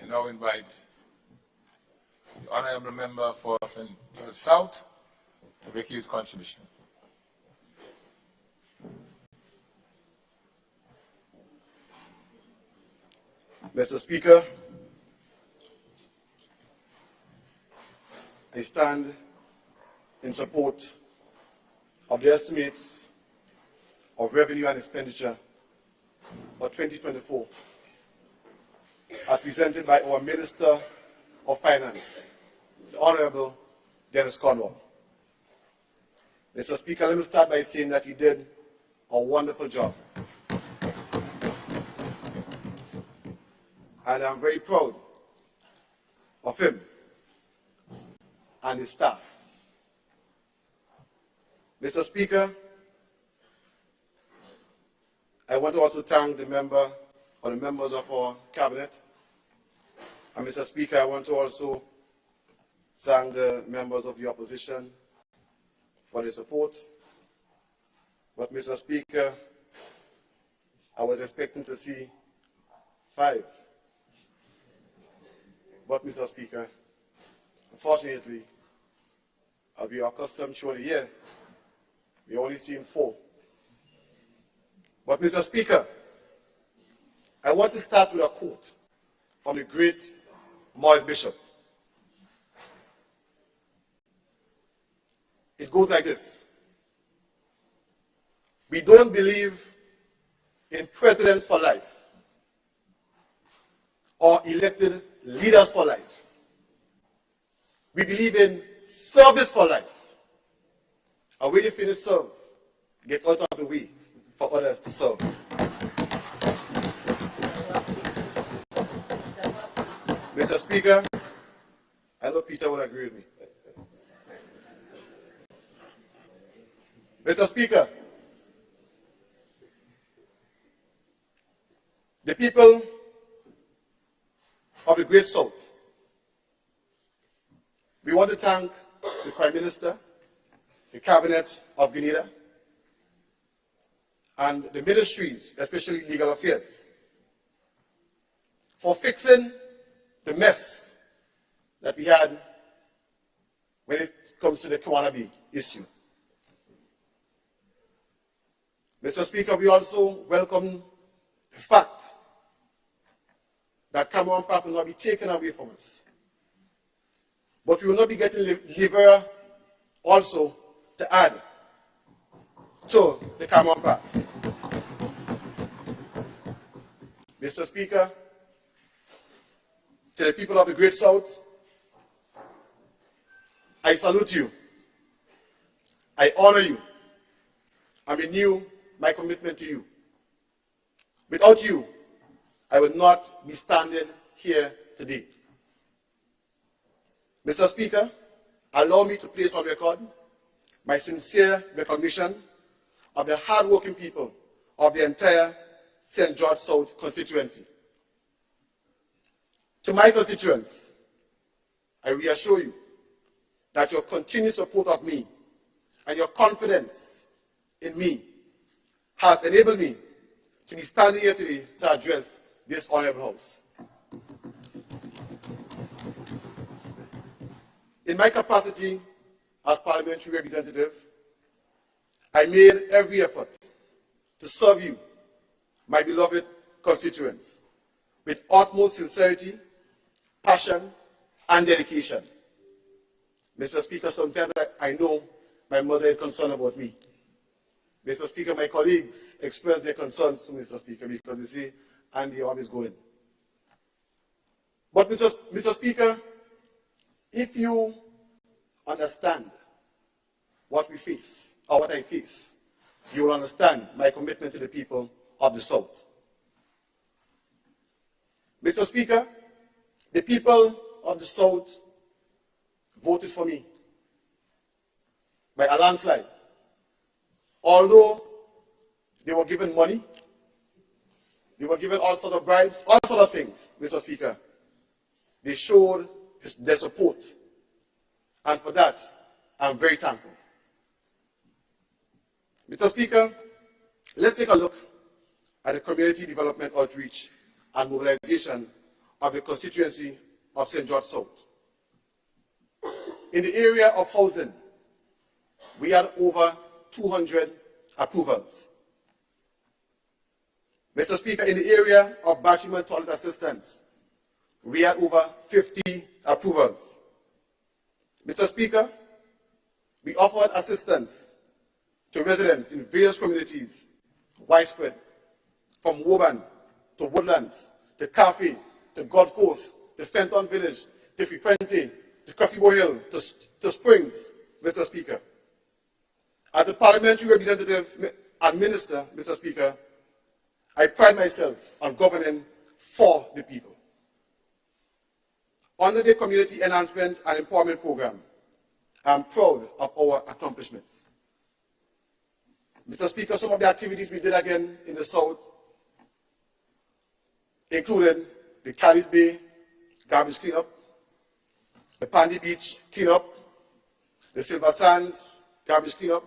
I now invite the Honourable Member for St. George South to make his contribution. Mr. Speaker, I stand in support of the estimates of revenue and expenditure for 2024 as presented by our Minister of Finance, the Honourable Dennis Cornwall. Mr. Speaker, let me start by saying that he did a wonderful job. And I'm very proud of him and his staff. Mr. Speaker, I want to also thank the members of our cabinet. And Mr. Speaker, I want to also thank the members of the opposition for their support. But Mr. Speaker, I was expecting to see 5. But Mr. Speaker, unfortunately, as we are accustomed through the year, we only seen 4. But Mr. Speaker, I want to start with a quote from the great Maurice Bishop. It goes like this: we don't believe in presidents for life or elected leaders for life. We believe in service for life. And when you finish serve, get out of the way for others to serve. Mr. Speaker, I know Peter will agree with me. Mr. Speaker, the people of the Great South, we want to thank the Prime Minister, the Cabinet of Grenada, and the ministries, especially Legal Affairs, for fixing the mess that we had when it comes to the Kawanabe issue. Mr. Speaker, we also welcome the fact that Cameron Park will not be taken away from us. But we will not be getting liver also to add to the Cameron Park. Mr. Speaker, to the people of the Great South, I salute you. I honor you. I renew my commitment to you. Without you, I would not be standing here today. Mr. Speaker, allow me to place on record my sincere recognition of the hard-working people of the entire St. George South constituency. To my constituents, I reassure you that your continued support of me and your confidence in me has enabled me to be standing here today to address this honorable House. In my capacity as parliamentary representative, I made every effort to serve you, my beloved constituents, with utmost sincerity, passion, and dedication. Mr. Speaker, sometimes I know my mother is concerned about me. Mr. Speaker, my colleagues express their concerns to Mr. Speaker because they say, Andy, you're always going. But Mr. Speaker, if you understand what we face, or what I face, you will understand my commitment to the people of the South. Mr. Speaker, the people of the South voted for me by a landslide. Although they were given money, they were given all sorts of bribes, all sorts of things, Mr. Speaker, they showed their support. And for that, I'm very thankful. Mr. Speaker, let's take a look at the community development outreach and mobilization of the constituency of St. George South. In the area of housing, we had over 200 approvals. Mr. Speaker, in the area of bathroom and toilet assistance, we had over 50 approvals. Mr. Speaker, we offered assistance to residents in various communities, widespread, from Woburn to Woodlands, to Cafe, to Gulf Coast, to Fenton Village, to Frequente, to Coffeebo Hill, to Springs, Mr. Speaker. As the parliamentary representative and minister, Mr. Speaker, I pride myself on governing for the people. Under the Community Enhancement and Empowerment Program, I am proud of our accomplishments. Mr. Speaker, some of the activities we did again in the South included the Cadiz Bay garbage cleanup, the Pandy Beach cleanup, the Silver Sands garbage cleanup,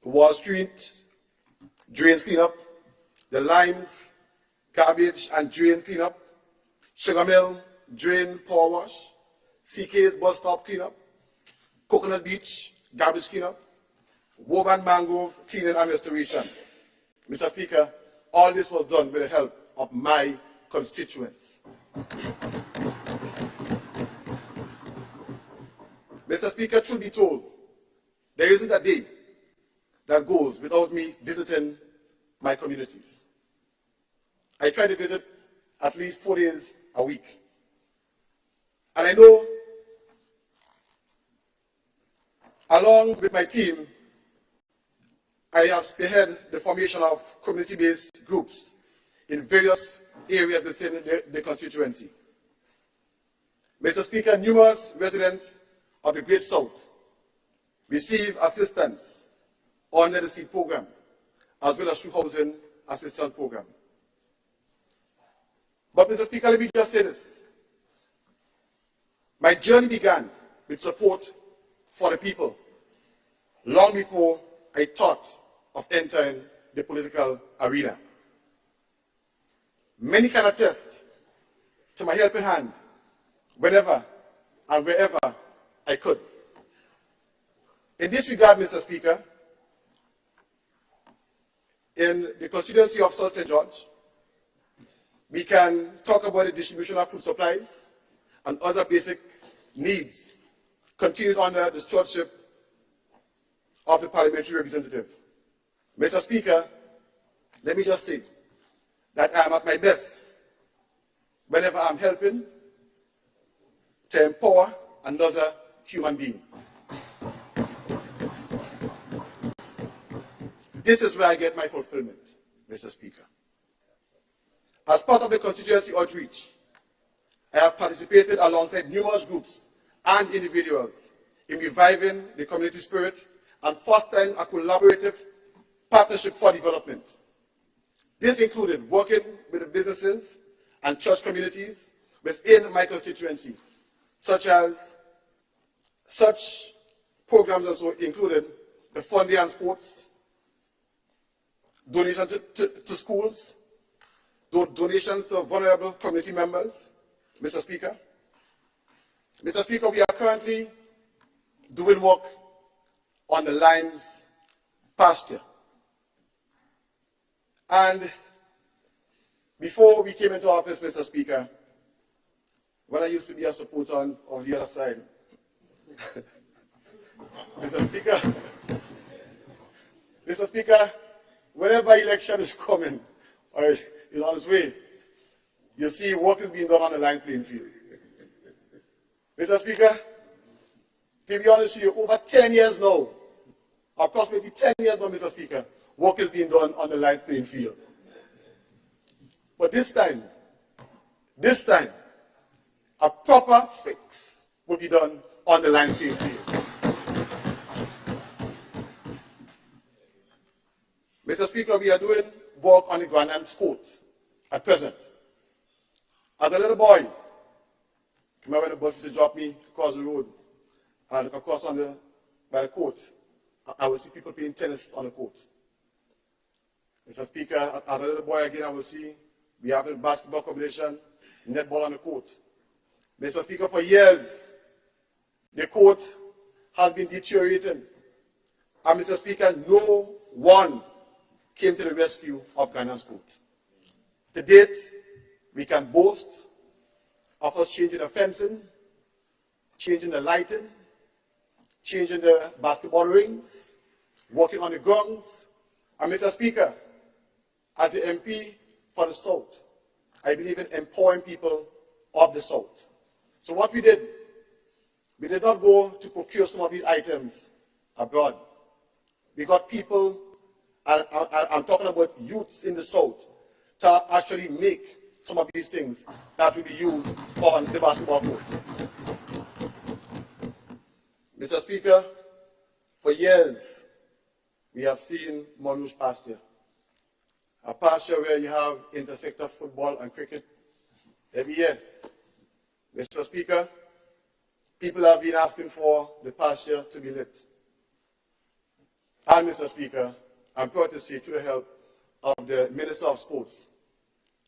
the Wall Street drains cleanup, the Limes garbage and drain cleanup, Sugar Mill drain power wash, CK's bus stop cleanup, Coconut Beach garbage cleanup, Woburn Mangrove cleaning and restoration. Mr. Speaker, all this was done with the help of my constituents. Mr. Speaker, truth be told, there isn't a day that goes without me visiting my communities. I try to visit at least 4 days a week. And I know, along with my team, I have spearheaded the formation of community-based groups in various areas within the constituency. Mr. Speaker, numerous residents of the Great South receive assistance under the SEED program, as well as through housing assistance program. But Mr. Speaker, let me just say this. My journey began with support for the people long before I thought of entering the political arena. Many can attest to my helping hand whenever and wherever I could. In this regard, Mr. Speaker, in the constituency of South St. George, we can talk about the distribution of food supplies and other basic needs continued under the stewardship of the parliamentary representative. Mr. Speaker, let me just say that I am at my best whenever I'm helping to empower another human being. This is where I get my fulfillment, Mr. Speaker. As part of the constituency outreach, I have participated alongside numerous groups and individuals in reviving the community spirit and fostering a collaborative partnership for development. This included working with the businesses and church communities within my constituency, such programs also included the funding and sports, donations to schools, donations to vulnerable community members, Mr. Speaker. Mr. Speaker, we are currently doing work on the Limes pasture. And before we came into office, Mr. Speaker, when I used to be a supporter of the other side, Mr. Speaker, whenever election is coming or is on its way, you see work is being done on the Limes playing field. Mr. Speaker, to be honest with you, over 10 years now, approximately 10 years now, Mr. Speaker, work is being done on the Limes playing field. But this time, a proper fix will be done on the Limes playing field. Mr. Speaker, we are doing work on the Grandlands Court at present. As a little boy, remember when the bus used to drop me across the road and look across by the court, I would see people playing tennis on the court. Mr. Speaker, as a little boy again, I would see we have a basketball competition, netball on the court. Mr. Speaker, for years, the court has been deteriorating. And Mr. Speaker, no one came to the rescue of Ghanaian sport. To date, we can boast of us changing the fencing, changing the lighting, changing the basketball rings, working on the grounds. And Mr. Speaker, as the MP for the South, I believe in empowering people of the South. So what we did not go to procure some of these items abroad. We got people, and I'm talking about youths in the South, to actually make some of these things that will be used on the basketball court. Mr. Speaker, for years, we have seen Montrouge pasture, a pasture where you have intersector football and cricket every year. Mr. Speaker, people have been asking for the pasture to be lit. And Mr. Speaker, I'm proud to say, through the help of the Minister of Sports,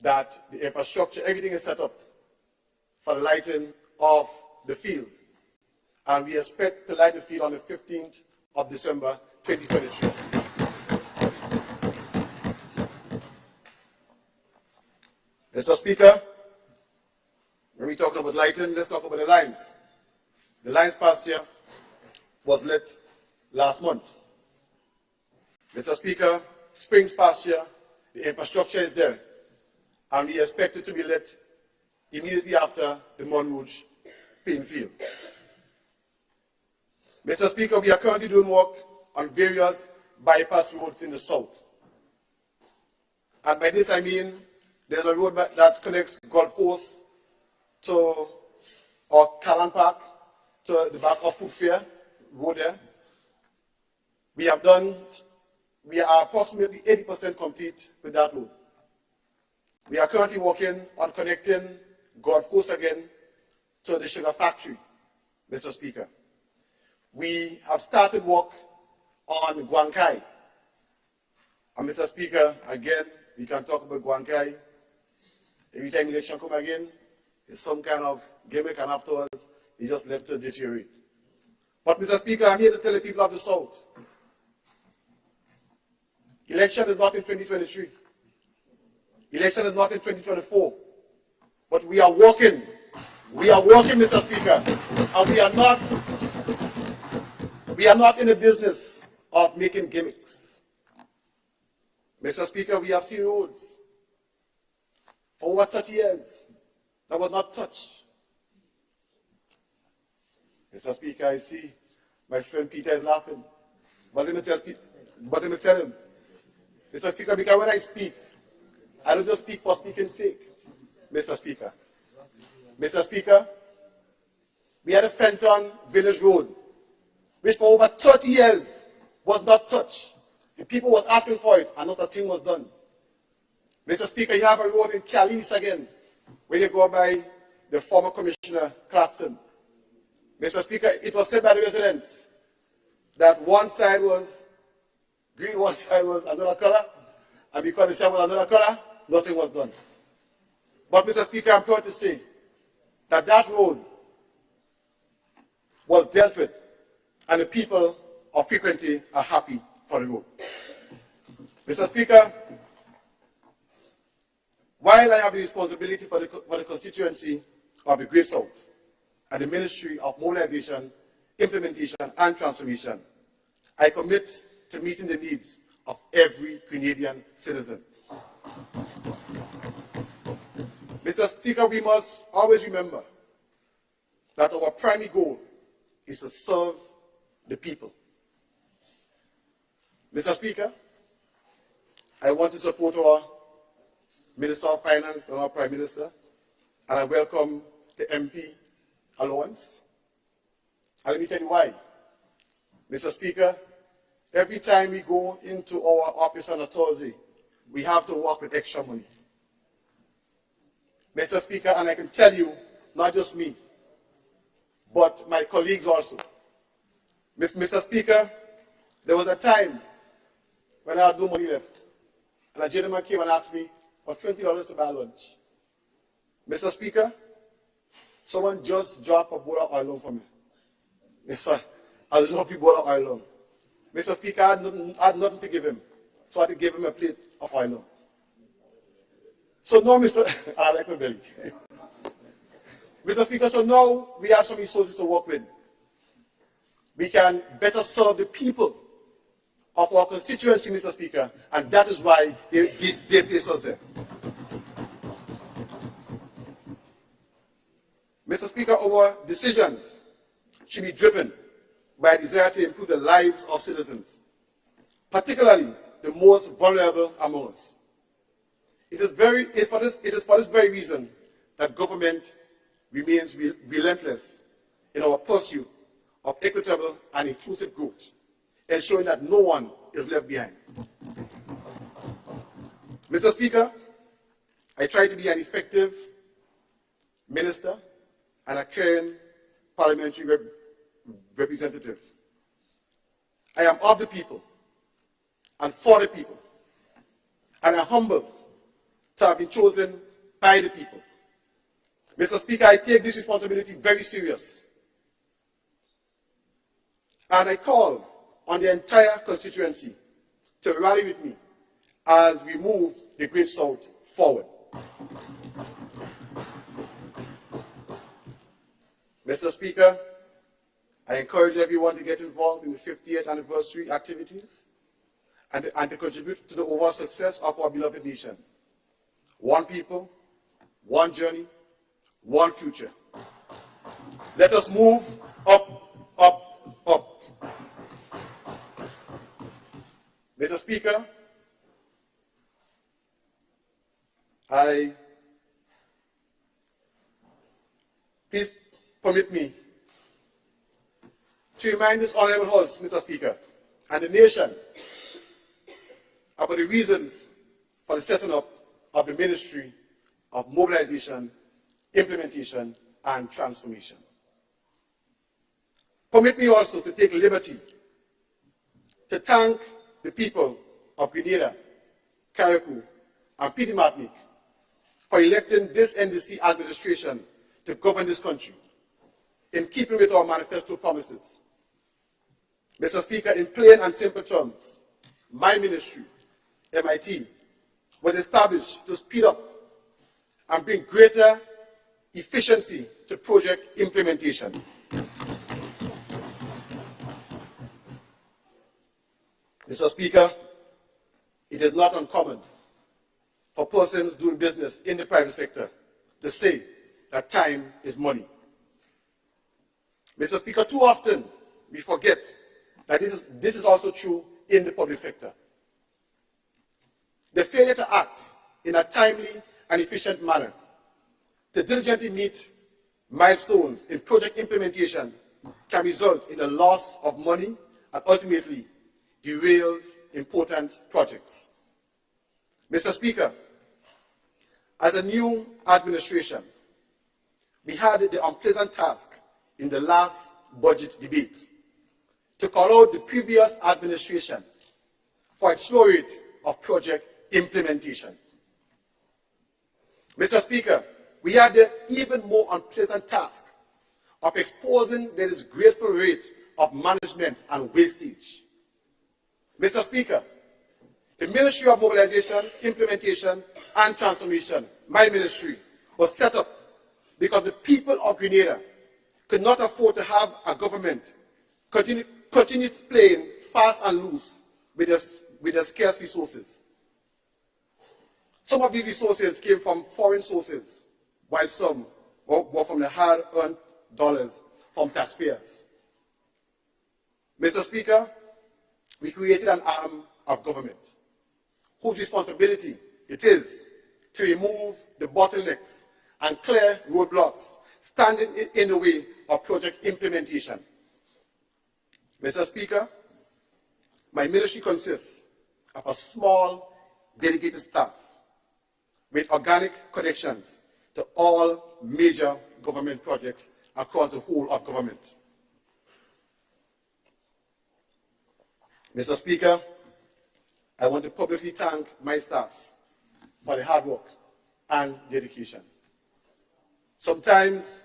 that the infrastructure, everything is set up for the lighting of the field. And we expect to light the field on the 15th of December, 2023. Mr. Speaker, when we talk about lighting, let's talk about the lines. The lines pasture was lit last month. Mr. Speaker, Springs pasture, the infrastructure is there, and we expect it to be lit immediately after the Montrouge playing field. Mr. Speaker, we are currently doing work on various bypass roads in the south. And by this I mean there's a road that connects Golf Course to Callan Park to the back of Food Fair road there. We are approximately 80% complete with that road. We are currently working on connecting Golf Course again to the sugar factory, Mr. Speaker. We have started work on Guankai. And Mr. Speaker, again, we can talk about Guankai. Every time election come again, it's some kind of gimmick, and afterwards, it's just left to deteriorate. But Mr. Speaker, I'm here to tell the people of the South, election is not in 2023. Election is not in 2024. But we are working. We are working, Mr. Speaker. And we are not in the business of making gimmicks. Mr. Speaker, we have seen roads for over 30 years that was not touched. Mr. Speaker, I see my friend Peter is laughing. But let me tell him, Mr. Speaker, because when I speak, I don't just speak for speaking's sake, Mr. Speaker. Mr. Speaker, we had a Fenton Village Road, which for over 30 years was not touched. The people was asking for it, and not a thing was done. Mr. Speaker, you have a road in Calais again, where you go by the former Commissioner Clarkson. Mr. Speaker, it was said by the residents that one side was green, one side was another color, and because the side was another color, nothing was done. But Mr. Speaker, I'm proud to say that that road was dealt with, and the people of Frequency are happy for the road. Mr. Speaker, while I have the responsibility for the constituency of the Great South and the Ministry of Mobilization, Implementation and Transformation, I commit to meeting the needs of every Canadian citizen. Mr. Speaker, we must always remember that our primary goal is to serve the people. Mr. Speaker, I want to support our Minister of Finance and our Prime Minister, and I welcome the MP allowance. And let me tell you why. Mr. Speaker, every time we go into our office on a Thursday, we have to work with extra money. Mr. Speaker, and I can tell you, not just me, but my colleagues also. Mr. Speaker, there was a time when I had no money left, and a gentleman came and asked me for $20 to buy lunch. Mr. Speaker, someone just dropped a bowl of oil on for me. Yes, sir. I love the bowl of oil on. Mr. Speaker, I had nothing to give him, so I had to give him a plate of oil on. So now, I like my belly. Mr. Speaker, so now we have some resources to work with. We can better serve the people of our constituency, Mr. Speaker, and that is why they place us there. Mr. Speaker, our decisions should be driven by a desire to improve the lives of citizens, particularly the most vulnerable among us. It is for this very reason that government remains relentless in our pursuit of equitable and inclusive growth, ensuring that no one is left behind. Mr. Speaker, I try to be an effective minister and a caring parliamentary representative. I am of the people and for the people, and I am humbled to have been chosen by the people. Mr. Speaker, I take this responsibility very serious, and I call on the entire constituency to rally with me as we move the Great South forward. Mr. Speaker, I encourage everyone to get involved in the 50th anniversary activities and to contribute to the overall success of our beloved nation. One people, one journey, one future. Let us move up, up, up. Mr. Speaker, please permit me to remind this honorable House, Mr. Speaker, and the nation about the reasons for the setting up of the Ministry of Mobilization, Implementation, and Transformation. Permit me also to take liberty to thank the people of Grenada, Carriacou, and Petite Martinique for electing this NDC administration to govern this country, in keeping with our manifesto promises. Mr. Speaker, in plain and simple terms, my ministry, MIT, was established to speed up and bring greater efficiency to project implementation. Mr. Speaker, it is not uncommon for persons doing business in the private sector to say that time is money. Mr. Speaker, too often we forget that this is also true in the public sector. The failure to act in a timely and efficient manner to diligently meet milestones in project implementation can result in the loss of money and ultimately derails important projects. Mr. Speaker, as a new administration, we had the unpleasant task in the last budget debate to call out the previous administration for its slow rate of project implementation. Mr. Speaker, we had the even more unpleasant task of exposing the disgraceful rate of management and wastage. Mr. Speaker, the Ministry of Mobilization, Implementation, and Transformation, my ministry, was set up because the people of Grenada could not afford to have a government continue playing fast and loose with their scarce resources. Some of these resources came from foreign sources, while some were from the hard-earned dollars from taxpayers. Mr. Speaker, we created an arm of government whose responsibility it is to remove the bottlenecks and clear roadblocks standing in the way of project implementation. Mr. Speaker, my ministry consists of a small, dedicated staff with organic connections to all major government projects across the whole of government. Mr. Speaker, I want to publicly thank my staff for their hard work and dedication. Sometimes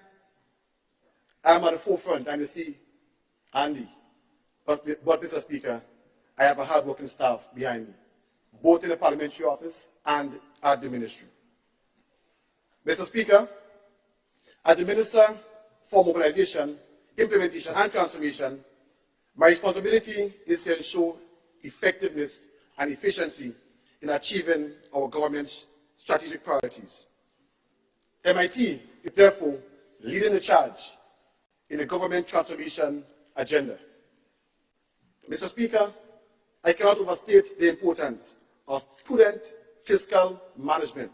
I'm at the forefront and you see Andy, but Mr. Speaker, I have a hard-working staff behind me, both in the parliamentary office and at the ministry. Mr. Speaker, as the Minister for Mobilization, Implementation and Transformation, my responsibility is to ensure effectiveness and efficiency in achieving our government's strategic priorities. MIT is therefore leading the charge in the government transformation agenda. Mr. Speaker, I cannot overstate the importance of prudent fiscal management.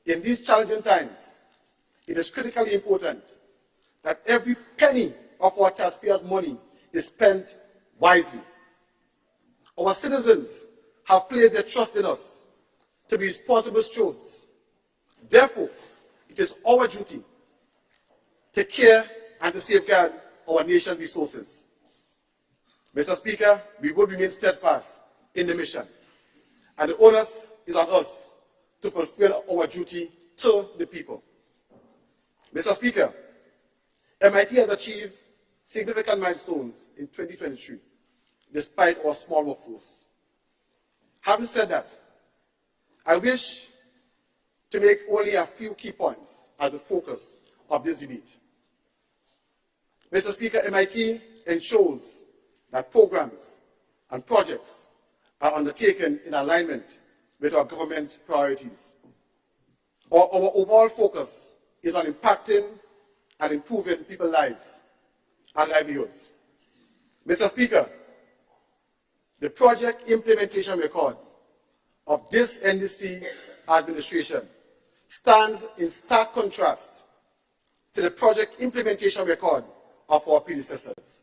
In these challenging times, it is critically important that every penny of our taxpayers' money is spent wisely. Our citizens have placed their trust in us to be responsible stewards. Therefore, it is our duty to care and to safeguard our nation's resources. Mr. Speaker, we will remain steadfast in the mission, and the onus is on us to fulfill our duty to the people. Mr. Speaker, MIT has achieved significant milestones in 2023, despite our small workforce. Having said that, I wish to make only a few key points as the focus of this debate. Mr. Speaker, MIT ensures that programs and projects are undertaken in alignment with our government priorities. Our overall focus is on impacting and improving people's lives and livelihoods. Mr. Speaker, the project implementation record of this NDC administration stands in stark contrast to the project implementation record of our predecessors.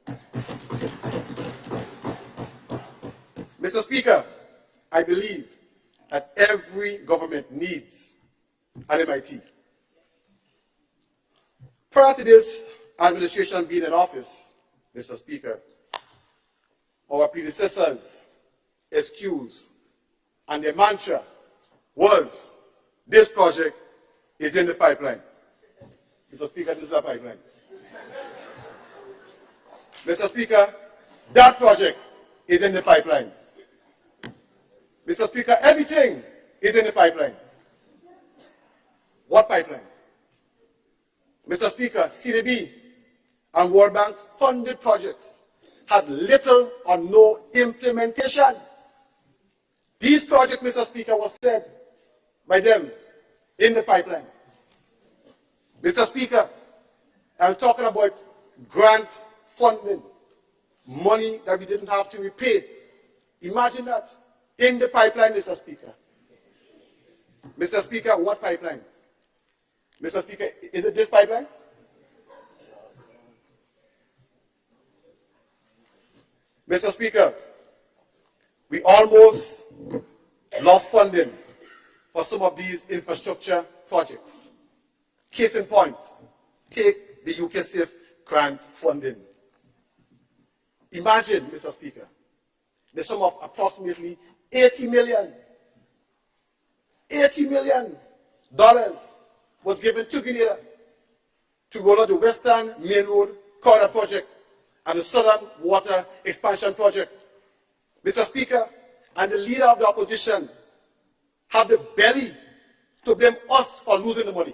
Mr. Speaker, I believe that every government needs an MIT. Prior to this administration being in office, Mr. Speaker, our predecessors' excuse and their mantra was, this project is in the pipeline. Mr. Speaker, this is a pipeline. Mr. Speaker, that project is in the pipeline. Mr. Speaker, everything is in the pipeline. What pipeline? Mr. Speaker, CDB and World Bank funded projects had little or no implementation. These projects, Mr. Speaker, was said by them in the pipeline. Mr. Speaker, I'm talking about grant funding, money that we didn't have to repay. Imagine that in the pipeline, Mr. Speaker. Mr. Speaker, what pipeline? Mr. Speaker, is it this pipeline? Mr. Speaker, we almost lost funding for some of these infrastructure projects. Case in point, take the UK Safe grant funding. Imagine, Mr. Speaker, the sum of approximately $80 million was given to Grenada to roll out the Western Main Road Corridor Project and the Southern Water Expansion Project. Mr. Speaker, and the leader of the opposition have the belly to blame us for losing the money.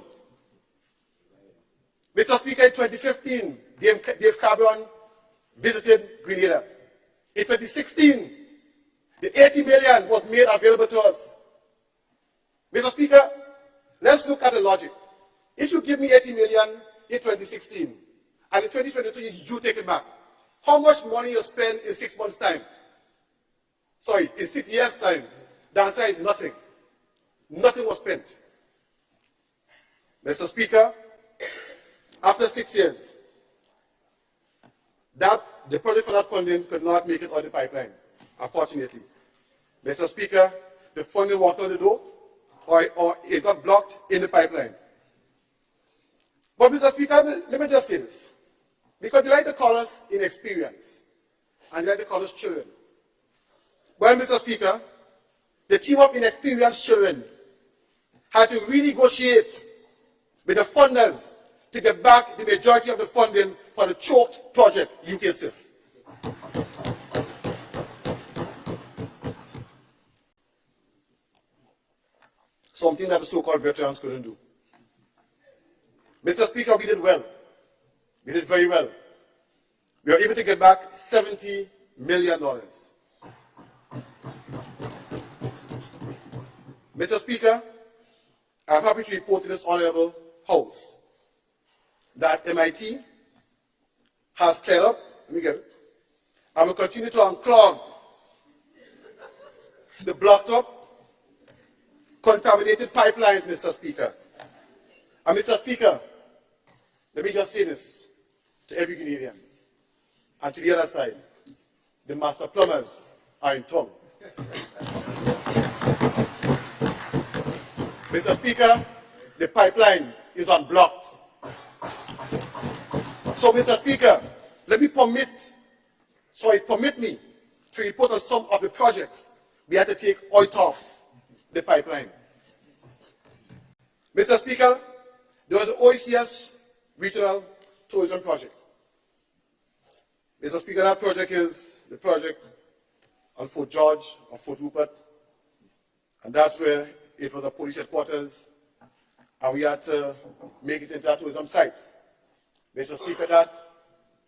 Mr. Speaker, in 2015, Dave Cameron visited Grenada. In 2016, the $80 million was made available to us. Mr. Speaker, let's look at the logic. If you give me $80 million in 2016, and in 2022 you take it back, how much money you spend in 6 months' time? Sorry, in 6 years' time? The answer is nothing. Nothing was spent. Mr. Speaker, after 6 years, the project for that funding could not make it on the pipeline, unfortunately. Mr. Speaker, the funding walked out the door, or it got blocked in the pipeline. But Mr. Speaker, let me just say this. Because they like to call us inexperienced, and they like to call us children. Well, Mr. Speaker, the team of inexperienced children had to renegotiate with the funders to get back the majority of the funding for the choked project, UKSIF. Something that the so-called veterans couldn't do. Mr. Speaker, we did well. We did very well. We were able to get back $70 million. Mr. Speaker, I'm happy to report to this honorable House that MIT has cleared up, let me get it, and will continue to unclog the blocked up, contaminated pipelines, Mr. Speaker. And Mr. Speaker, let me just say this to every Canadian and to the other side. The master plumbers are in town. Mr. Speaker, the pipeline is unblocked. So, Mr. Speaker, permit me to report on some of the projects we had to take out of the pipeline. Mr. Speaker, there was the OECS Regional Tourism Project. Mr. Speaker, that project is the project on Fort George or Fort Rupert, and that's where it was a police headquarters, and we had to make it into a tourism site. Mr. Speaker, that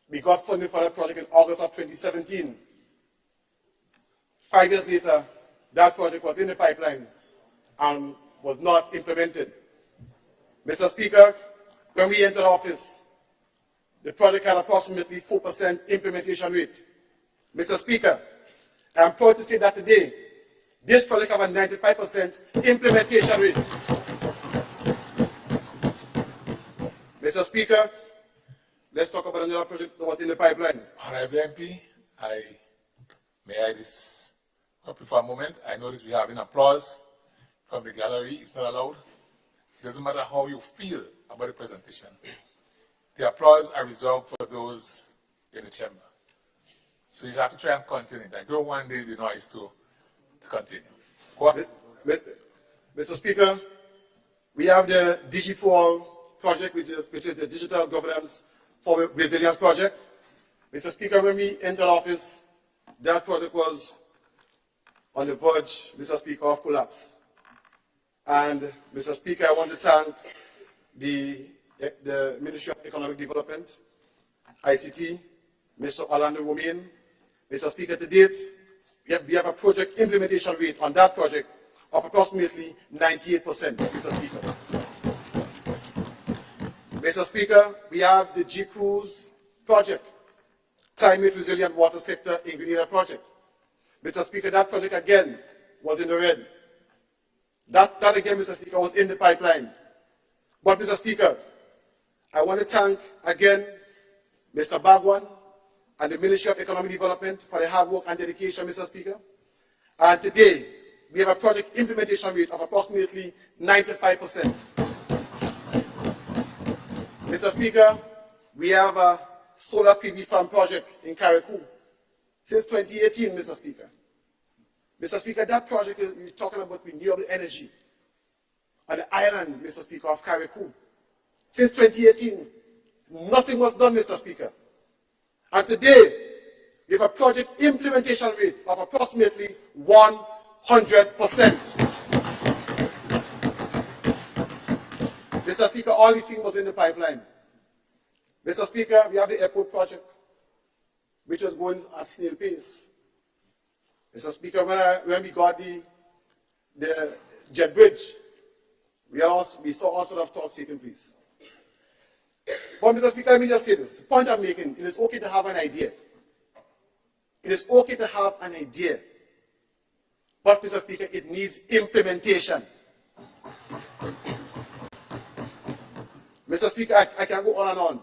we got funding for that project in August of 2017. 5 years later, that project was in the pipeline and was not implemented. Mr. Speaker, when we entered office, the project had approximately 4% implementation rate. Mr. Speaker, I am proud to say that today, this project has a 95% implementation rate. Mr. Speaker, let's talk about another project that was in the pipeline. Honorable MP, may I this up for a moment? I notice we have an applause from the gallery. It's not allowed. It doesn't matter how you feel about the presentation. The applause are reserved for those in the chamber. So you have to try and continue. I don't want the noise to continue. Mr. Speaker, we have the Digi4 project, which is the Digital Governance for Resilience project. Mr. Speaker, when we entered office, that project was on the verge, Mr. Speaker, of collapse. And Mr. Speaker, I want to thank the Ministry of Economic Development, ICT, Mr. Orlando Romain. Mr. Speaker, to date, we have a project implementation rate on that project of approximately 98%, Mr. Speaker. Mr. Speaker, we have the G-Cruise project, Climate Resilient Water Sector in Grenada project. Mr. Speaker, that project again was in the red. That again, Mr. Speaker, was in the pipeline. But Mr. Speaker, I want to thank again Mr. Bagwan and the Ministry of Economic Development for their hard work and dedication, Mr. Speaker. And today, we have a project implementation rate of approximately 95%. Mr. Speaker, we have a solar PV farm project in Carriacou since 2018, Mr. Speaker. Mr. Speaker, that project is we're talking about renewable energy on the island, Mr. Speaker, of Carriacou. Since 2018, nothing was done, Mr. Speaker. And today, we have a project implementation rate of approximately 100%. Mr. Speaker, all these things was in the pipeline. Mr. Speaker, we have the airport project, which was going at snail pace. Mr. Speaker, when we got the jet bridge, we saw all sorts of talks taking place. But Mr. Speaker, let me just say this. The point I'm making, it is okay to have an idea. It is okay to have an idea. But Mr. Speaker, it needs implementation. Mr. Speaker, I can go on and on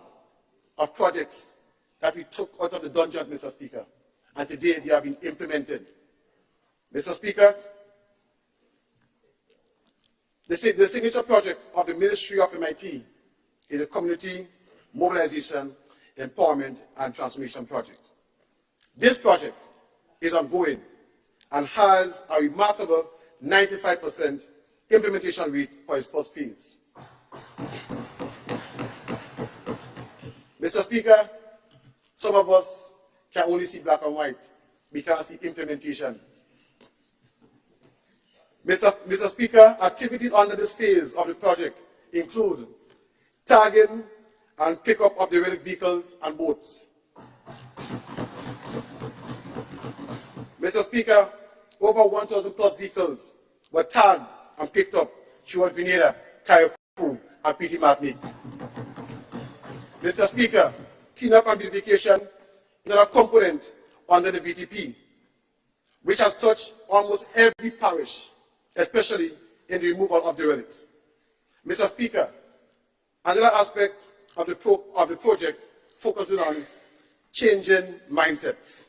of projects that we took out of the dungeon, Mr. Speaker, and today they have been implemented. Mr. Speaker, the signature project of the Ministry of MIT is a Community Mobilization, Empowerment and Transformation project. This project is ongoing and has a remarkable 95% implementation rate for its first phase. Mr. Speaker, some of us can only see black and white. We cannot see implementation. Mr. Speaker, activities under this phase of the project include tagging and pickup of derelict vehicles and boats. Mr. Speaker, over 1,000 plus vehicles were tagged and picked up throughout Grenada, Carriacou, and Petite Martinique. Mr. Speaker, cleanup and beautification is another component under the VTP, which has touched almost every parish, especially in the removal of derelicts. Mr. Speaker, another aspect of the project focuses on changing mindsets.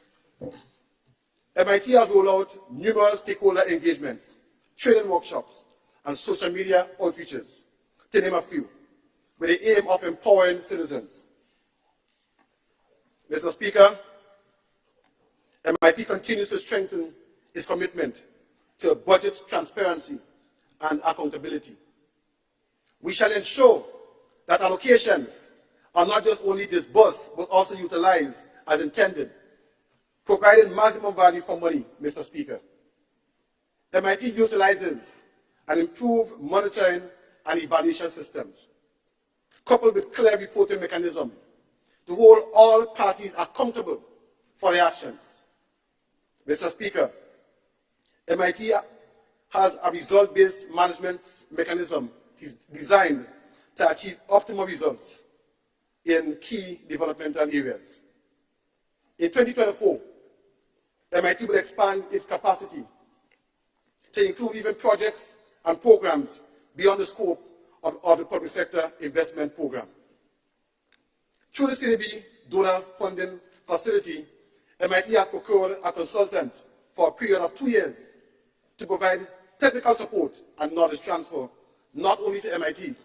MIT has rolled out numerous stakeholder engagements, training workshops, and social media outreaches, to name a few, with the aim of empowering citizens. Mr. Speaker, MIT continues to strengthen its commitment to budget transparency and accountability. We shall ensure that allocations are not just only disbursed, but also utilized as intended, providing maximum value for money, Mr. Speaker. MIT utilizes and improves monitoring and evaluation systems, coupled with clear reporting mechanism to hold all parties accountable for their actions. Mr. Speaker, MIT has a result-based management mechanism designed to achieve optimal results in key developmental areas. In 2024, MIT will expand its capacity to include even projects and programs beyond the scope of the public sector investment program. Through the CDB donor funding facility, MIT has procured a consultant for a period of 2 years to provide technical support and knowledge transfer, not only to MIT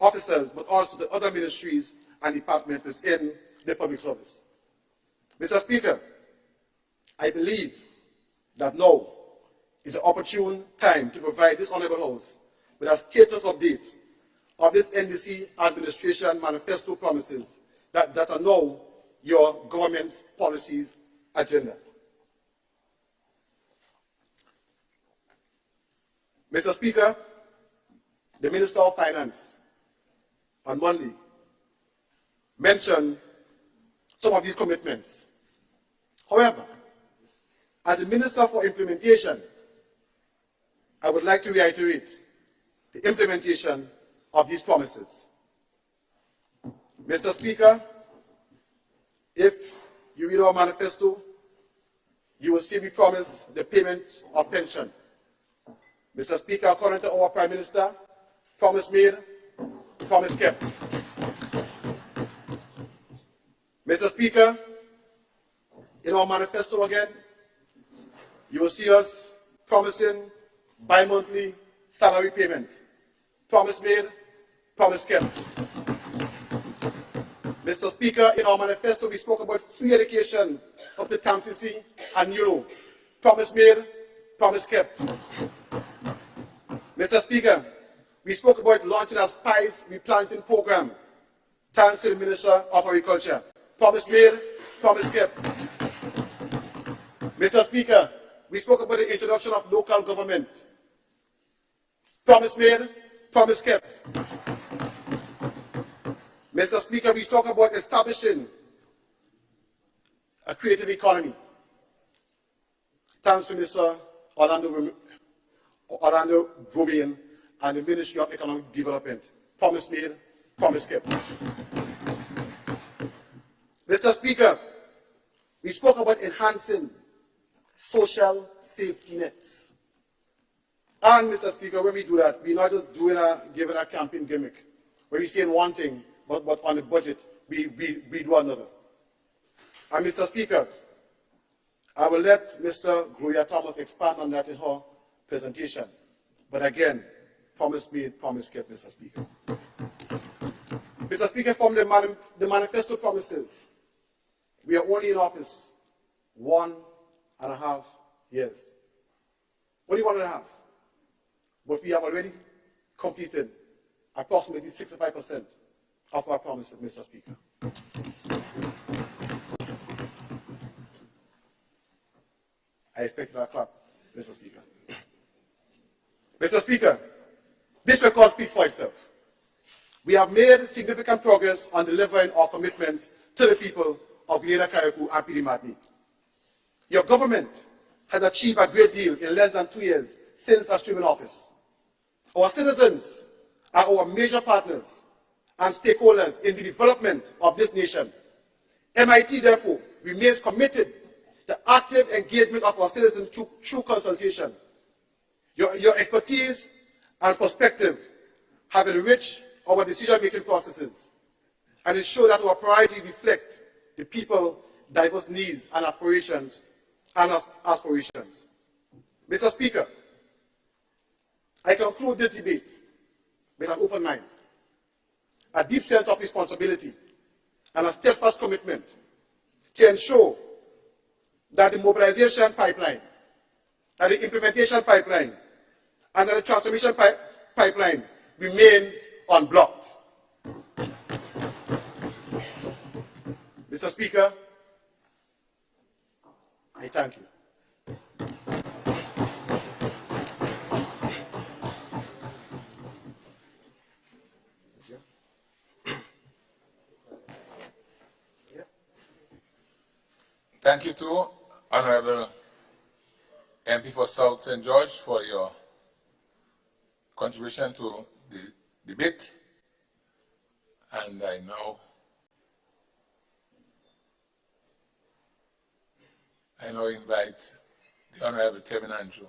officers, but also to other ministries and departments within the public service. Mr. Speaker, I believe that now is an opportune time to provide this Honourable House with a status update of this NDC administration manifesto promises that are now your government's policies agenda. Mr. Speaker, the Minister of Finance on Monday mentioned some of these commitments. However, as a Minister for Implementation, I would like to reiterate the implementation of these promises. Mr. Speaker, if you read our manifesto, you will see we promise the payment of pension. Mr. Speaker, according to our Prime Minister, promise made, promise kept. Mr. Speaker, in our manifesto again, you will see us promising bi-monthly salary payment. Promise made, promise kept. Mr. Speaker, in our manifesto, we spoke about free education up to TAMCC and Euro. Promise made, promise kept. Mr. Speaker, we spoke about launching a spice replanting program, thanks to the Minister of Agriculture. Promise made, promise kept. Mr. Speaker, we spoke about the introduction of local government. Promise made, promise kept. Mr. Speaker, we talk about establishing a creative economy. Thanks to Mr. Orlando Romain and the Ministry of Economic Development. Promise made, promise kept. Mr. Speaker, we spoke about enhancing social safety nets. And Mr. Speaker, when we do that, we're not just giving a campaign gimmick, where we're saying one thing, but on the budget, we do another. And Mr. Speaker, I will let Mr. Gloria Thomas expand on that in her presentation. But again, promise made, promise kept, Mr. Speaker. Mr. Speaker, from the manifesto promises, we are only in office 1.5 years. Only 1.5. but we have already completed approximately 65% of our promises, Mr. Speaker. I expect a clap, Mr. Speaker. Mr. Speaker, this record speaks for itself. We have made significant progress on delivering our commitments to the people of Greater Carriacou and Petite Martinique. Your government has achieved a great deal in less than 2 years since assuming office. Our citizens are our major partners and stakeholders in the development of this nation. MIT, therefore, remains committed to active engagement of our citizens through consultation. Your expertise and perspective have enriched our decision-making processes and ensure that our priorities reflect the people's diverse needs and aspirations. Mr. Speaker, I conclude this debate with an open mind, a deep sense of responsibility, and a steadfast commitment to ensure that the mobilization pipeline, that the implementation pipeline, and that the transformation pipeline remains unblocked. Mr. Speaker, I thank you. Thank you to Honorable MP for South St. George for your contribution to the debate. And I now invite the Honorable Kevin Andrew.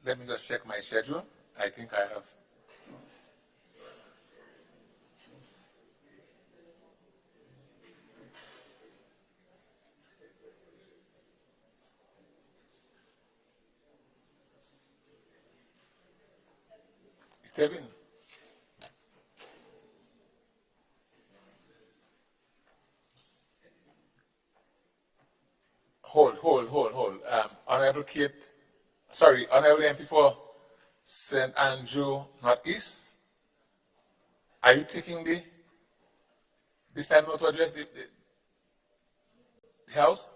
Let me just check my schedule. I think I have. Stephen. Hold. Honorable Kate. Sorry, Honorable MP for St. Andrew Northeast, are you taking this time not to address the House?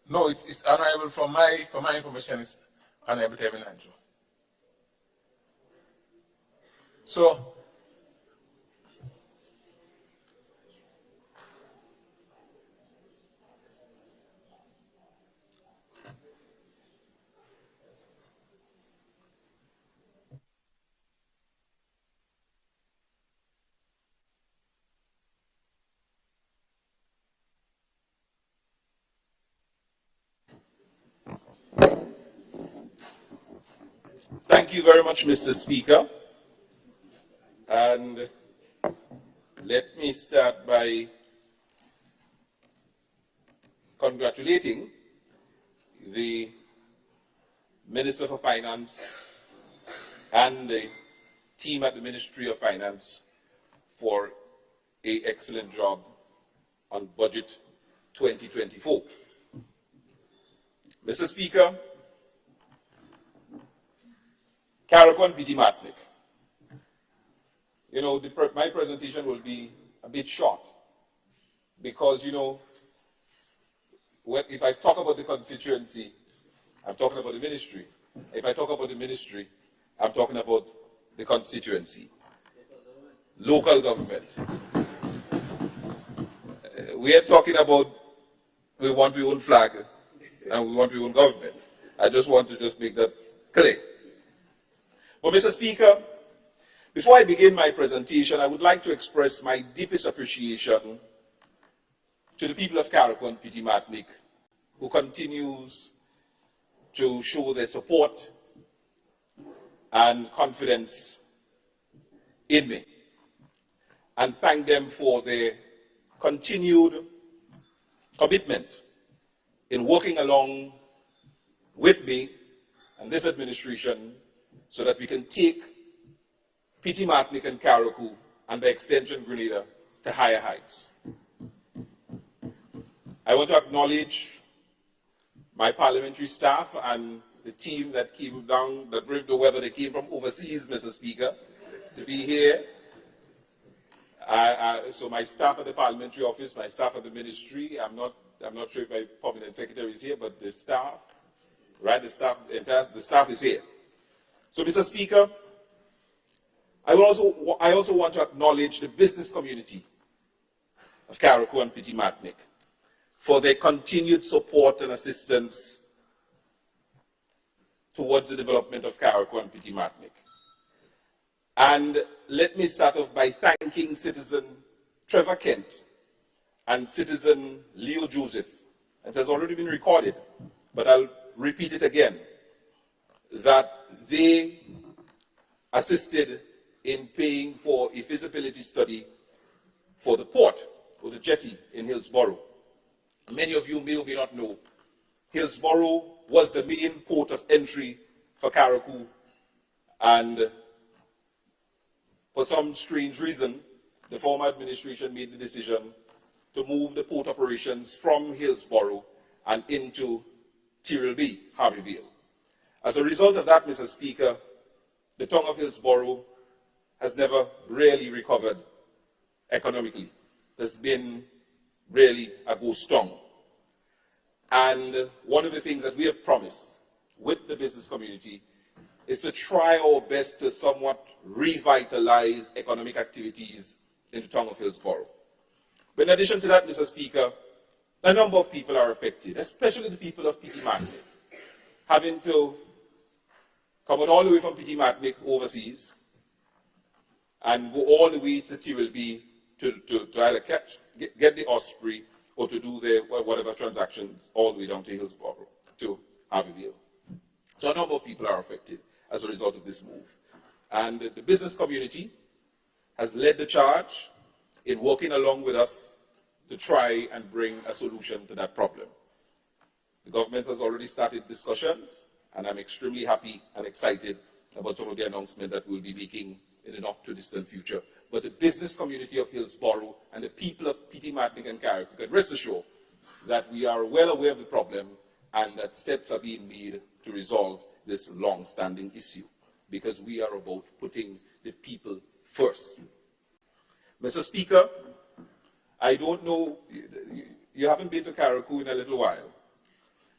No, it's Honorable, for my information, it's Honorable Kevin Andrew. So, thank you very much, Mr. Speaker. And let me start by congratulating the Minister for Finance and the team at the Ministry of Finance for an excellent job on Budget 2024. Mr. Speaker, Carriacou and Petite Martinique. You know, my presentation will be a bit short because, you know, if I talk about the constituency, I'm talking about the ministry. If I talk about the ministry, I'm talking about the constituency. Local government. We are talking about we want our own flag and we want our own government. I just want to make that clear. But Mr. Speaker, before I begin my presentation, I would like to express my deepest appreciation to the people of Carriacou and Petite Martinique who continues to show their support and confidence in me, and thank them for their continued commitment in working along with me and this administration so that we can take Petite Martinique and Carriacou, and by extension Grenada, to higher heights. I want to acknowledge my parliamentary staff and the team that came down, that braved the weather. They came from overseas, Mr. Speaker, to be here. So my staff at the parliamentary office, my staff at the ministry, I'm not sure if my permanent secretary is here, but the staff, right, the staff is here. So, Mr. Speaker, I also want to acknowledge the business community of Carriacou and Petite Martinique for their continued support and assistance towards the development of Carriacou and Petite Martinique. And let me start off by thanking citizen Trevor Kent and citizen Leo Joseph. It has already been recorded, but I'll repeat it again, that they assisted in paying for a feasibility study for the port, or the jetty in Hillsborough. Many of you may or may not know, Hillsborough was the main port of entry for Carriacou, and for some strange reason, the former administration made the decision to move the port operations from Hillsborough and into Tyrrell Bay, Harveyville. As a result of that, Mr. Speaker, the town of Hillsborough has never really recovered economically. There's been really a ghost town. And one of the things that we have promised with the business community is to try our best to somewhat revitalize economic activities in the town of Hillsborough. But in addition to that, Mr. Speaker, a number of people are affected, especially the people of Petite Martinique, having to come out all the way from Petite Martinique overseas and go all the way to Tyrrell Bay to either get the Osprey or to do their whatever transactions all the way down to Hillsborough, to Harveyville. So a number of people are affected as a result of this move. And the business community has led the charge in working along with us to try and bring a solution to that problem. The government has already started discussions, and I'm extremely happy and excited about some of the announcements that we'll be making in the not too distant future. But the business community of Hillsborough and the people of Petite Martinique and Carriacou can rest assured that we are well aware of the problem and that steps are being made to resolve this long-standing issue, because we are about putting the people first. Mr. Speaker, I don't know, you haven't been to Carriacou in a little while,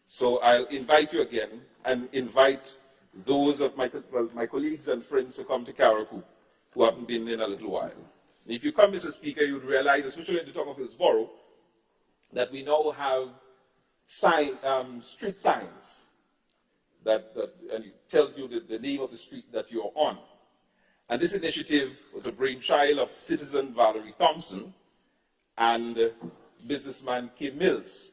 so I'll invite you again and invite those of my colleagues and friends to come to Carriacou who haven't been in a little while. And if you come, Mr. Speaker, you'll realize, especially in the town of Hillsborough, that we now have street signs that and it tells you the name of the street that you're on. And this initiative was a brainchild of citizen Valerie Thompson and businessman Kim Mills.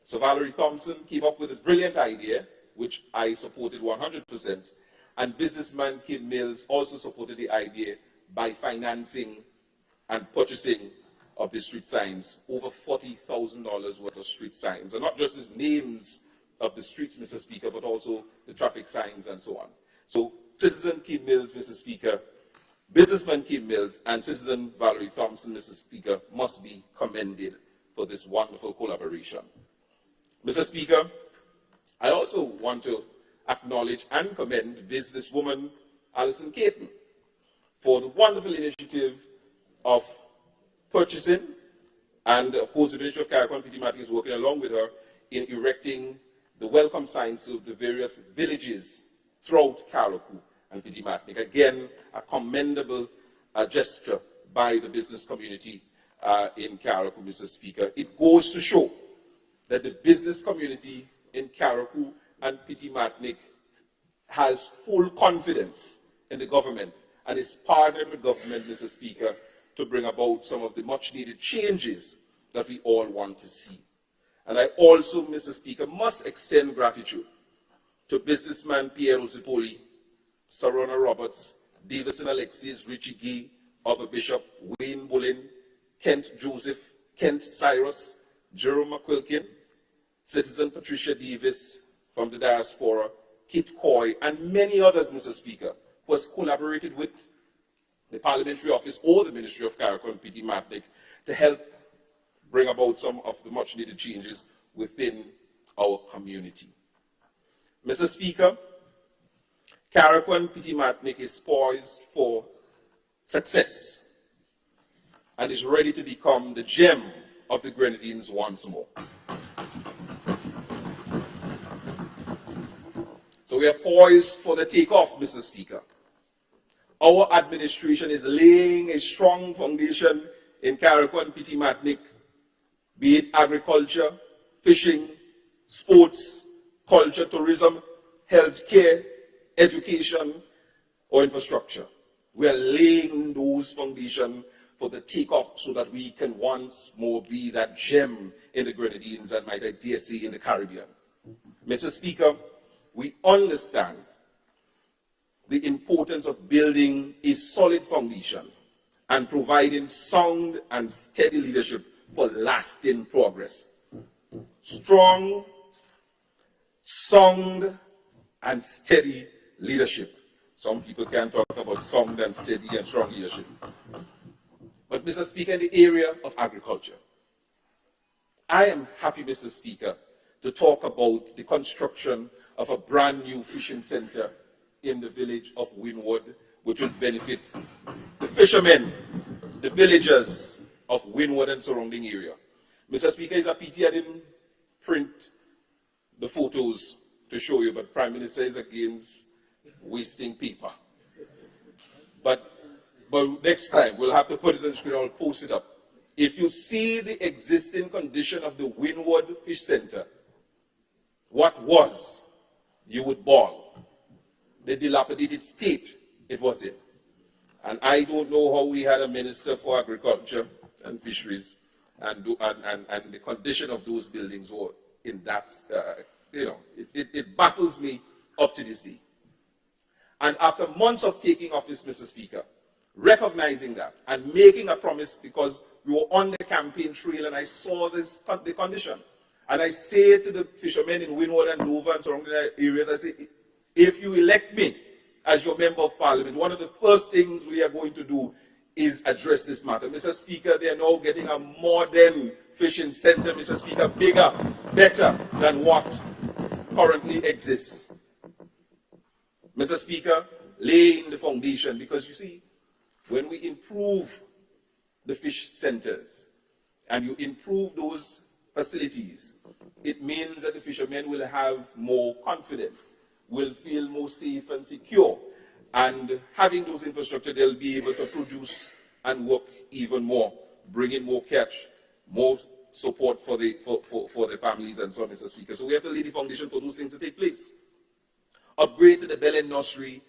So Valerie Thompson came up with a brilliant idea, which I supported 100%, and businessman Kim Mills also supported the idea by financing and purchasing of the street signs, over $40,000 worth of street signs, and not just the names of the streets, Mr. Speaker, but also the traffic signs and so on. So citizen Kim Mills, Mr. Speaker, businessman Kim Mills, and citizen Valerie Thompson, Mr. Speaker, must be commended for this wonderful collaboration. Mr. Speaker, I also want to acknowledge and commend businesswoman Alison Caton for the wonderful initiative of purchasing, and of course the Ministry of Carriacou and Petite Martinique is working along with her in erecting the welcome signs to the various villages throughout Carriacou and Petite Martinique. Again, a commendable gesture by the business community in Carriacou, Mr. Speaker. It goes to show that the business community in Carriacou and Petite Martinique has full confidence in the government and is partnering with government, Mr. Speaker, to bring about some of the much needed changes that we all want to see. And I also, Mr. Speaker, must extend gratitude to businessman Pierre Zipoli, Sarona Roberts, Davison Alexis, Richie Gee, Arthur Bishop, Wayne Bullen, Kent Joseph, Kent Cyrus, Jerome McQuilkin, Citizen Patricia Davis from the diaspora, Kit Coy, and many others, Mr. Speaker, who has collaborated with the Parliamentary Office or the Ministry of Carriacou P.T. Matnick to help bring about some of the much needed changes within our community. Mr. Speaker, Carriacou P.T. Matnick is poised for success and is ready to become the gem of the Grenadines once more. So we are poised for the takeoff, Mr. Speaker. Our administration is laying a strong foundation in Carriacou P.T. Matnick, be it agriculture, fishing, sports, culture, tourism, healthcare, education, or infrastructure. We are laying those foundations for the takeoff so that we can once more be that gem in the Grenadines and might I dare say in the Caribbean. Mr. Speaker, we understand the importance of building a solid foundation and providing sound and steady leadership for lasting progress. Strong, sound, and steady leadership. Some people can talk about sound and steady and strong leadership. But Mr. Speaker, in the area of agriculture, I am happy, Mr. Speaker, to talk about the construction of a brand new fishing center in the village of Wynwood, which will benefit the fishermen, the villagers of Wynwood and surrounding area. Mr. Speaker, it's a pity I didn't print the photos to show you, but Prime Minister is against wasting paper. But next time, we'll have to put it on the screen, I'll post it up. If you see the existing condition of the Wynwood Fish Center, what was, you would bawl. The dilapidated state it was in. And I don't know how we had a Minister for Agriculture and Fisheries and the condition of those buildings were in that, it baffles me up to this day. And after months of taking office, Mr. Speaker, recognizing that and making a promise, because we were on the campaign trail and I saw the condition. And I say to the fishermen in Wynwood and Dover and surrounding areas, I say, if you elect me as your member of parliament, one of the first things we are going to do is address this matter. Mr. Speaker, they are now getting a modern fishing center, Mr. Speaker, bigger, better than what currently exists. Mr. Speaker, laying the foundation, because you see, when we improve the fish centers and you improve those facilities, it means that the fishermen will have more confidence, will feel more safe and secure, and having those infrastructure, they'll be able to produce and work even more, bring in more catch, more support for the families and so on, Mr. Speaker. So we have to lay the foundation for those things to take place. Upgrade to the Belen Nursery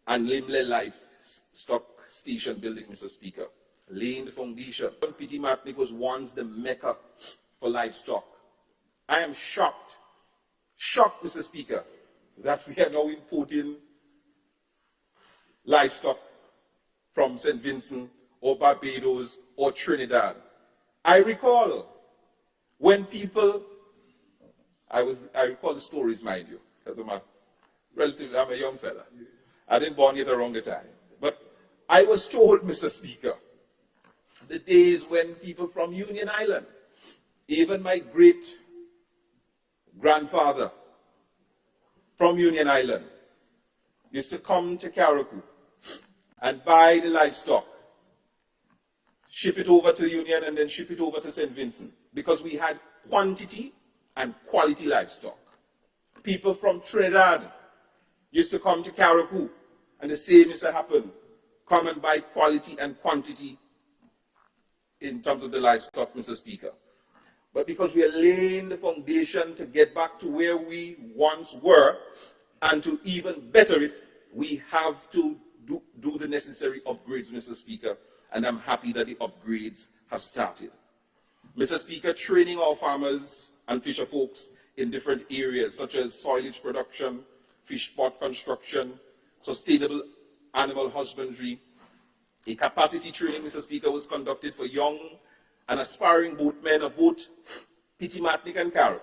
and Limle Livestock Station building, Mr. Speaker. Laying the foundation. P.T. Matnick was once the mecca for livestock. I am shocked, Mr. Speaker, that we are now importing livestock from St. Vincent or Barbados or Trinidad. I recall when people, I recall the stories, mind you, because I'm a young fella. I didn't born yet around the time. But I was told, Mr. Speaker, the days when people from Union Island, even my great grandfather from Union Island, used to come to Carriacou and buy the livestock, ship it over to Union and then ship it over to St. Vincent, because we had quantity and quality livestock. People from Trinidad used to come to Carriacou and the same used to happen, come and buy quality and quantity in terms of the livestock, Mr. Speaker. But because we are laying the foundation to get back to where we once were and to even better it, we have to do the necessary upgrades, Mr. Speaker, and I'm happy that the upgrades have started. Mr. Speaker, training our farmers and fisher folks in different areas such as soilage production, fish pot construction, sustainable animal husbandry. A capacity training, Mr. Speaker, was conducted for young and aspiring boatmen of both P.T. Matnick and Carriacou.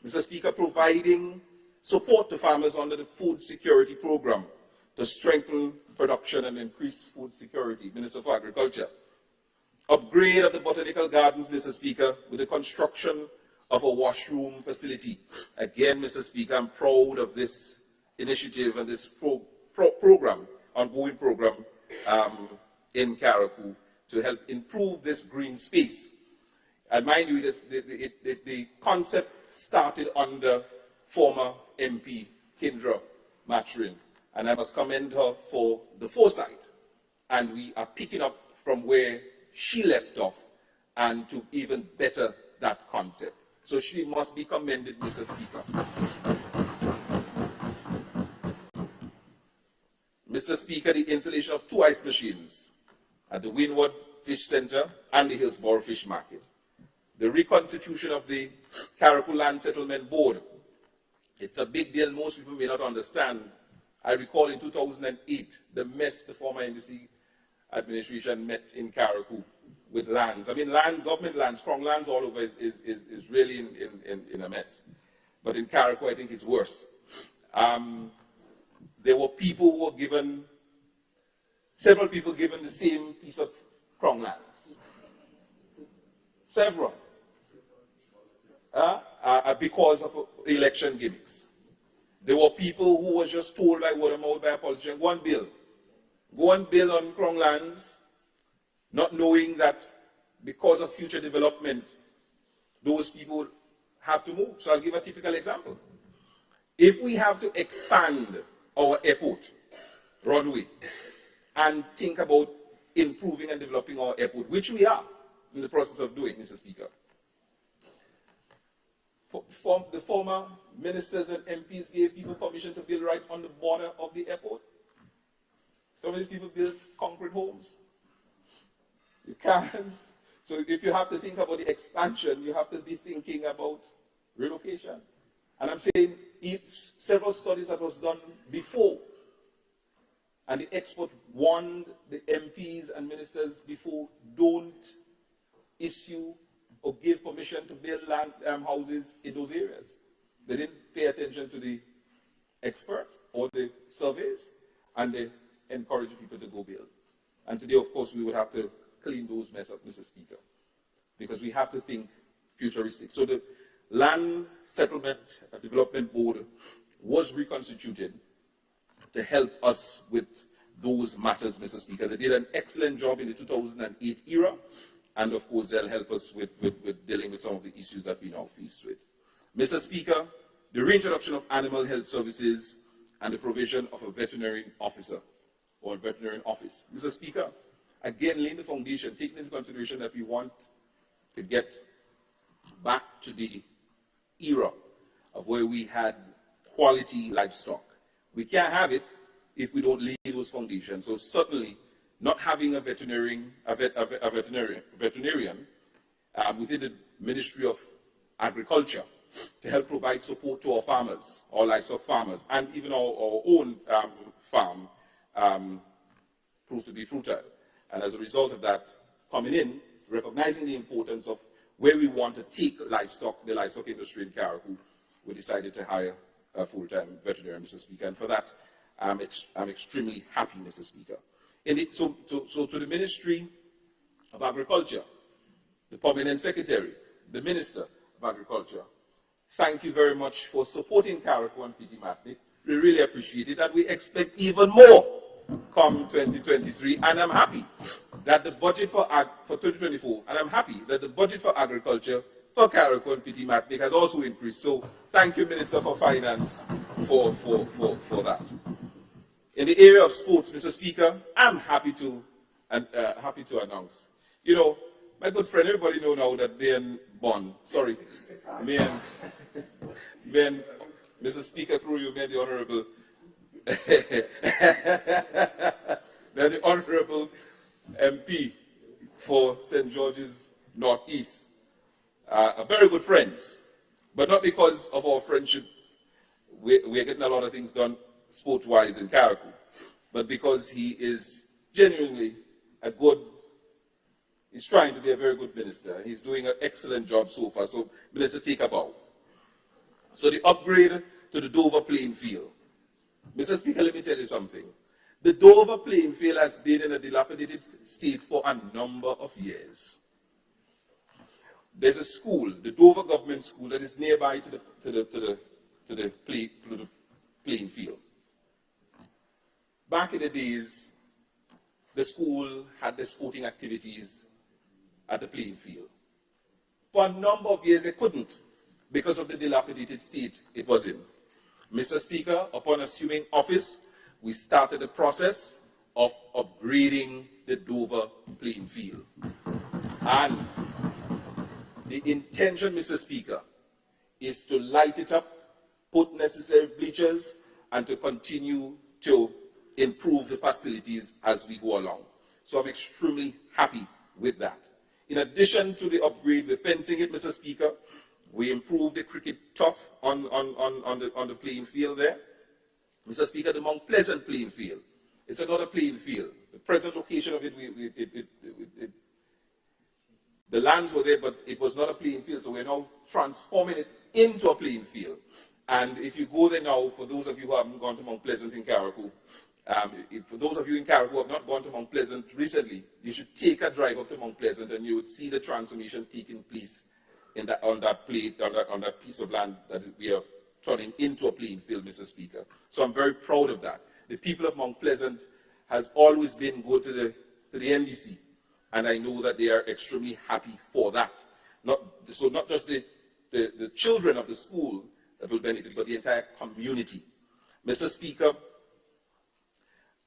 Mr. Speaker, providing support to farmers under the Food Security Program to strengthen production and increase food security. Minister for Agriculture. Upgrade of the botanical gardens, Mr. Speaker, with the construction of a washroom facility. Again, Mr. Speaker, I'm proud of this initiative and this program, ongoing program in Carriacou to help improve this green space. And mind you, the concept started under former MP Kendra Matrin, and I must commend her for the foresight. And we are picking up from where she left off and to even better that concept. So she must be commended, Mr. Speaker. Mr. Speaker, the installation of 2 ice machines at the Windward Fish Center and the Hillsborough Fish Market. The reconstitution of the Carriacou Land Settlement Board. It's a big deal. Most people may not understand. I recall in 2008, the mess the former NDC administration met in Carriacou with lands. I mean, land, government lands, strong lands all over is really in a mess. But in Carriacou, I think it's worse. There were people who were given, several people given the same piece of crown lands. Several. Because of election gimmicks. There were people who were just told by word of mouth by a politician, go and build. Go and build on crown lands, not knowing that because of future development, those people have to move. So I'll give a typical example. If we have to expand our airport runway and think about improving and developing our airport, which we are in the process of doing, Mr. Speaker, the former ministers and MPs gave people permission to build right on the border of the airport. Some of these people built concrete homes. You can't. So if you have to think about the expansion, you have to be thinking about relocation. And I'm saying several studies that was done before, and the expert warned the MPs and ministers before, don't issue or give permission to build land houses in those areas. They didn't pay attention to the experts or the surveys, and they encouraged people to go build. And today, of course, we would have to clean those mess up, Mr. Speaker, because we have to think futuristic. So the Land Settlement Development Board was reconstituted to help us with those matters, Mr. Speaker. They did an excellent job in the 2008 era, and of course they'll help us with dealing with some of the issues that we now face with. Mr. Speaker, the reintroduction of animal health services and the provision of a veterinarian officer or veterinarian office. Mr. Speaker, again, laying the foundation, taking into consideration that we want to get back to the era of where we had quality livestock. We can't have it if we don't lay those foundations. So certainly, not having a veterinarian within the Ministry of Agriculture to help provide support to our farmers, our livestock farmers, and even our own farm proved to be futile. And as a result of that, coming in, recognizing the importance of where we want to take livestock, the livestock industry in Carriacou, we decided to hire a full-time veterinarian, Mr. Speaker. And for that, I'm extremely happy, Mr. Speaker. So to the Ministry of Agriculture, the Permanent Secretary, the Minister of Agriculture, thank you very much for supporting Carriacou and Petite Martinique. We really appreciate it, and we expect even more come 2023. And I'm happy that the budget for 2024, and I'm happy that the budget for agriculture for Carriacou and Petite Martinique has also increased. So thank you, Minister for Finance, for that. In the area of sports, Mr. Speaker, I'm happy to announce. You know, my good friend, everybody know now that Ben Bond, sorry, me and Mr. Speaker, through you, me and the Honorable, the Honorable MP for St. George's Northeast, are very good friends, but not because of our friendship. We're getting a lot of things done sport-wise in Carriacou, but because he is genuinely he's trying to be a very good minister. He's doing an excellent job so far. So, Minister, take a bow. So the upgrade to the Dover playing field. Mr. Speaker, let me tell you something. The Dover playing field has been in a dilapidated state for a number of years. There's a school, the Dover Government School, that is nearby to the playing field. Back in the days, the school had the sporting activities at the playing field. For a number of years, it couldn't because of the dilapidated state it was in. Mr. Speaker, upon assuming office, we started the process of upgrading the Dover playing field. And the intention, Mr. Speaker, is to light it up, put necessary bleachers, and to continue to improve the facilities as we go along. So I'm extremely happy with that. In addition to the upgrade, we're fencing it, Mr. Speaker. We improved the cricket turf on the playing field there. Mr. Speaker, the Mount Pleasant playing field. It's another playing field. The present location of it, the lands were there, but it was not a playing field. So we're now transforming it into a playing field. And if you go there now, for those of you who haven't gone to Mount Pleasant in Carriacou, for those of you in Carriacou who have not gone to Mount Pleasant recently, you should take a drive up to Mount Pleasant and you would see the transformation taking place on that piece of land that we are turning into a playing field, Mr. Speaker. So I'm very proud of that. The people of Mount Pleasant has always been good to the NDC, and I know that they are extremely happy for that. Not just the children of the school that will benefit, but the entire community. Mr. Speaker,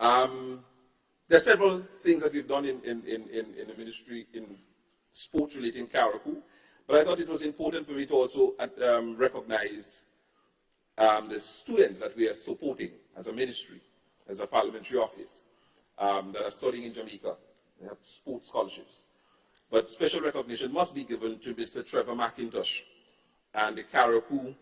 there are several things that we've done in the ministry in sports related in Carriacou, but I thought it was important for me to also recognize the students that we are supporting as a ministry, as a parliamentary office, that are studying in Jamaica. They have sports scholarships. But special recognition must be given to Mr. Trevor McIntosh and the Carriacou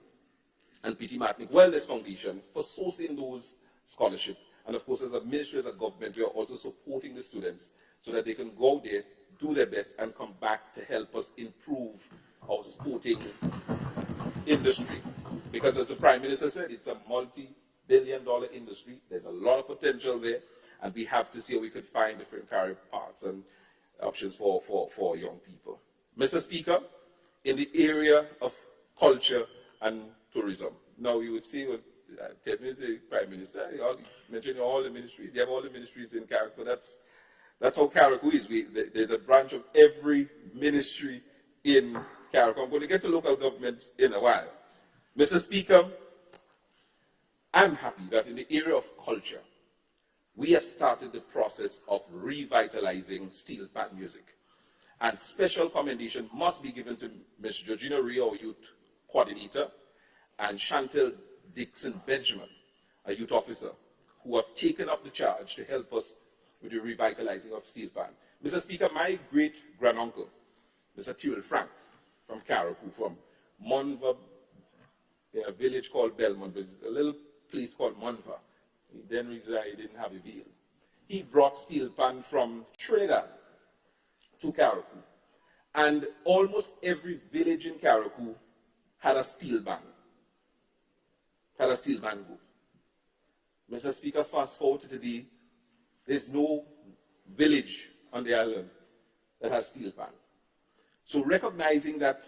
and P.T. Matnick Wellness Foundation for sourcing those scholarships. And of course, as a ministry, as a government, we are also supporting the students so that they can go there, do their best, and come back to help us improve our sporting industry. Because as the Prime Minister said, it's a multi-billion-dollar industry. There's a lot of potential there, and we have to see how we could find different career paths and options for young people. Mr. Speaker, in the area of culture and tourism, now you would see what the Prime Minister, mentioning all the ministries, you have all the ministries in Carriacou. That's how Carriacou is. There's a branch of every ministry in Carriacou. I'm going to get to local government in a while. Mr. Speaker, I'm happy that in the area of culture, we have started the process of revitalizing steel pan music. And special commendation must be given to Ms. Georgina Ray, our youth coordinator, and Chantel Dixon Benjamin, a youth officer, who have taken up the charge to help us with the revitalizing of steel pan. Mr. Speaker, my great-granduncle, Mr. Tyrrell Frank, from Carriacou, from Monva, a village called Belmont, but it's a little place called Monva. He then resided in Abbeville. He brought steel pan from Trinidad to Carriacou. And almost every village in Carriacou had a steel band. Had a steel band group. Mr. Speaker, fast forward to today, there's no village on the island that has steel pan. So recognizing that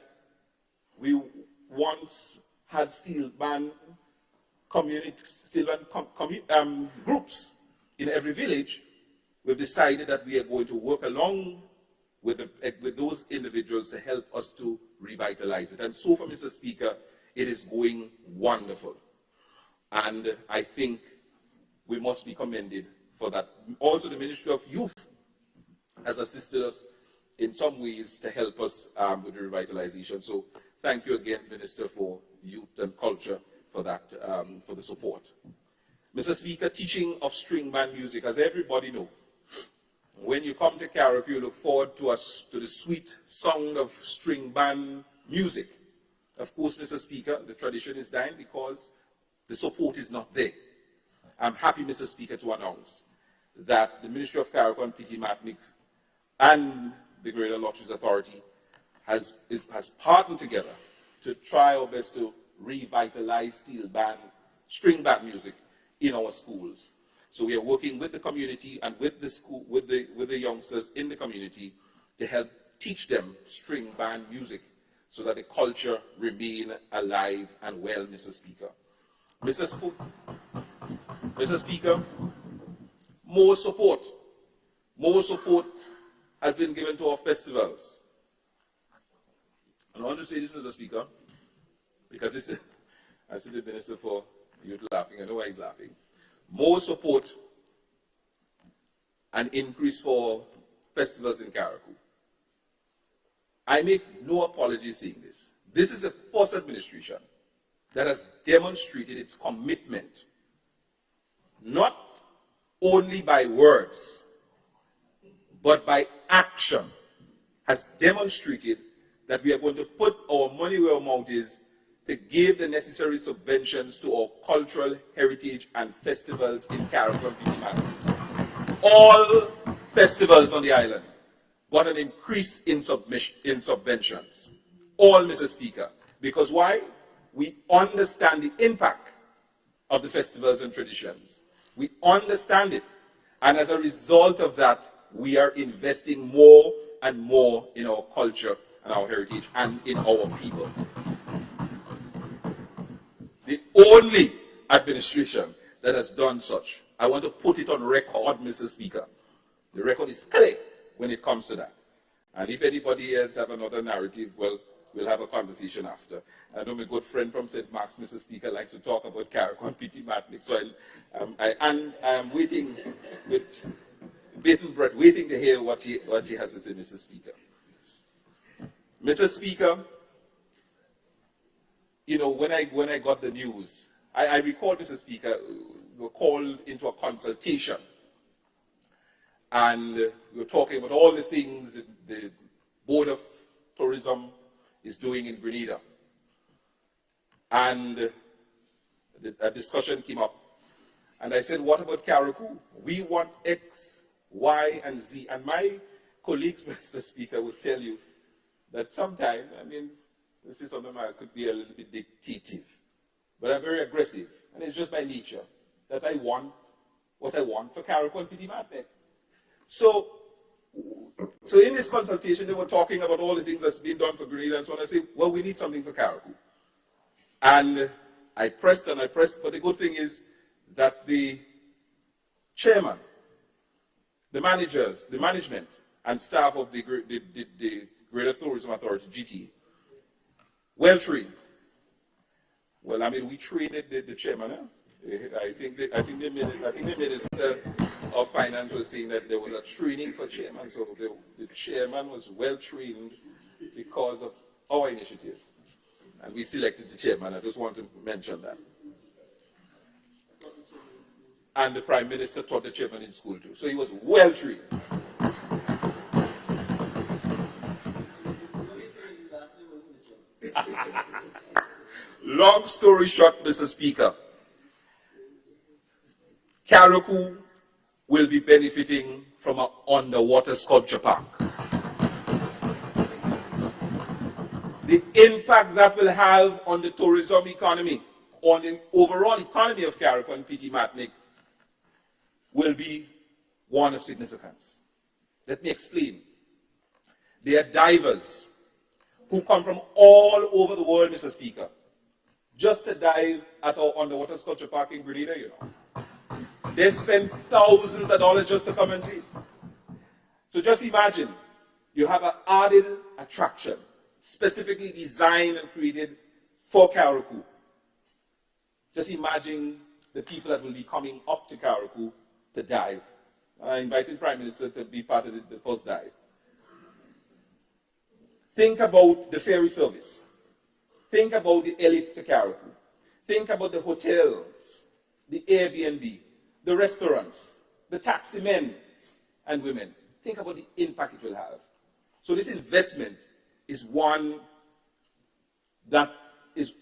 we once had steel band groups in every village, we've decided that we are going to work along with those individuals to help us to revitalize it. And so far, Mr. Speaker, it is going wonderful. And I think we must be commended for that. Also, the Ministry of Youth has assisted us in some ways to help us with the revitalization. So thank you again, Minister for Youth and Culture, for that, for the support. Mr. Speaker, teaching of string band music, as everybody knows, when you come to Carriacou, you look forward to the sweet sound of string band music. Of course, Mr. Speaker, the tradition is dying because the support is not there. I'm happy, Mr. Speaker, to announce that the Ministry of Carriacou and P.T. Matnick and the Greater Lotteries Authority has partnered together to try our best to revitalize string band music in our schools. So we are working with the community and with the school, with the youngsters in the community to help teach them string band music so that the culture remain alive and well, Mr. Speaker. Mr. Speaker, more support has been given to our festivals. And I want to say this, Mr. Speaker, because this is, I see the Minister for Youth laughing, I know why he's laughing. More support and increase for festivals in Carriacou. I make no apology saying this. This is the first administration that has demonstrated its commitment, not only by words, but by action, has demonstrated that we are going to put our money where our mouth is to give the necessary subventions to our cultural heritage and festivals in Carriacou and Piti-Mati. All festivals on the island got an increase in subventions. All, Mr. Speaker. Because why? We understand the impact of the festivals and traditions. We understand it. And as a result of that, we are investing more and more in our culture and our heritage and in our people. The only administration that has done such, I want to put it on record, Mr. Speaker. The record is clear when it comes to that. And if anybody else have another narrative, well, we'll have a conversation after. I know my good friend from St. Mark's, Mr. Speaker, likes to talk about Carriacou and Piti-Mati, so I'm waiting with bated breath, waiting to hear what she has to say, Mr. Speaker. Mr. Speaker, you know, when I got the news, I recall, Mr. Speaker, we were called into a consultation, and we were talking about all the things that the Board of Tourism is doing in Grenada. And a discussion came up, and I said, what about Carriacou? We want X, Y, and Z. And my colleagues, Mr. Speaker, will tell you that sometimes, I mean, this is something I could be a little bit dictative, but I'm very aggressive, and it's just by nature that I want what I want for Carriacou and Piti-Mati. So in this consultation, they were talking about all the things that's been done for Grenada and so on. I said, well, we need something for Carriacou. And I pressed, but the good thing is that the chairman, the managers, the management, and staff of the Greater Tourism Authority, GT, well trained. Well, I mean, we trained the chairman. I think the Minister of Finance was saying that there was a training for chairman, so the chairman was well trained because of our initiative. And we selected the chairman. I just want to mention that. And the Prime Minister taught the chairman in school too. So he was well trained. Long story short, Mr. Speaker, Carriacou will be benefiting from an underwater sculpture park. The impact that will have on the tourism economy, on the overall economy of Carriacou and Piti-Mati, will be one of significance. Let me explain. There are divers who come from all over the world, Mr. Speaker, just to dive at our underwater sculpture park in Grenada, you know. They spend thousands of dollars just to come and see. So just imagine, you have an added attraction, specifically designed and created for Carriacou. Just imagine the people that will be coming up to Carriacou to dive. I invited the Prime Minister to be part of the first dive. Think about the ferry service. Think about the airlift to Carriacou. Think about the hotels, the Airbnb, the restaurants, the taxi men and women. Think about the impact it will have. So this investment is one that is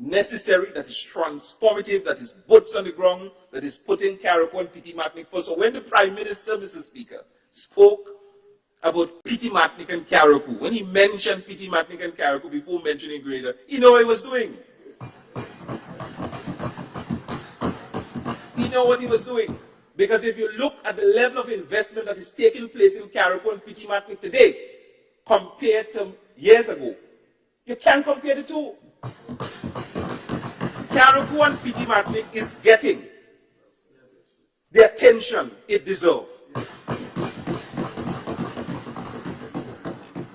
necessary, that is transformative, that is boots on the ground, that is putting Carriacou and Piti-Mati first. So when the Prime Minister, Mr. Speaker, spoke about Piti-Mati and Carriacou, when he mentioned Piti-Mati and Carriacou before mentioning Grenada, he knew what he was doing. He knew what he was doing. Because if you look at the level of investment that is taking place in Carriacou and Petit Matnick today, compared to years ago, you can't compare the two. Carriacou and Petit Matnick is getting the attention it deserves.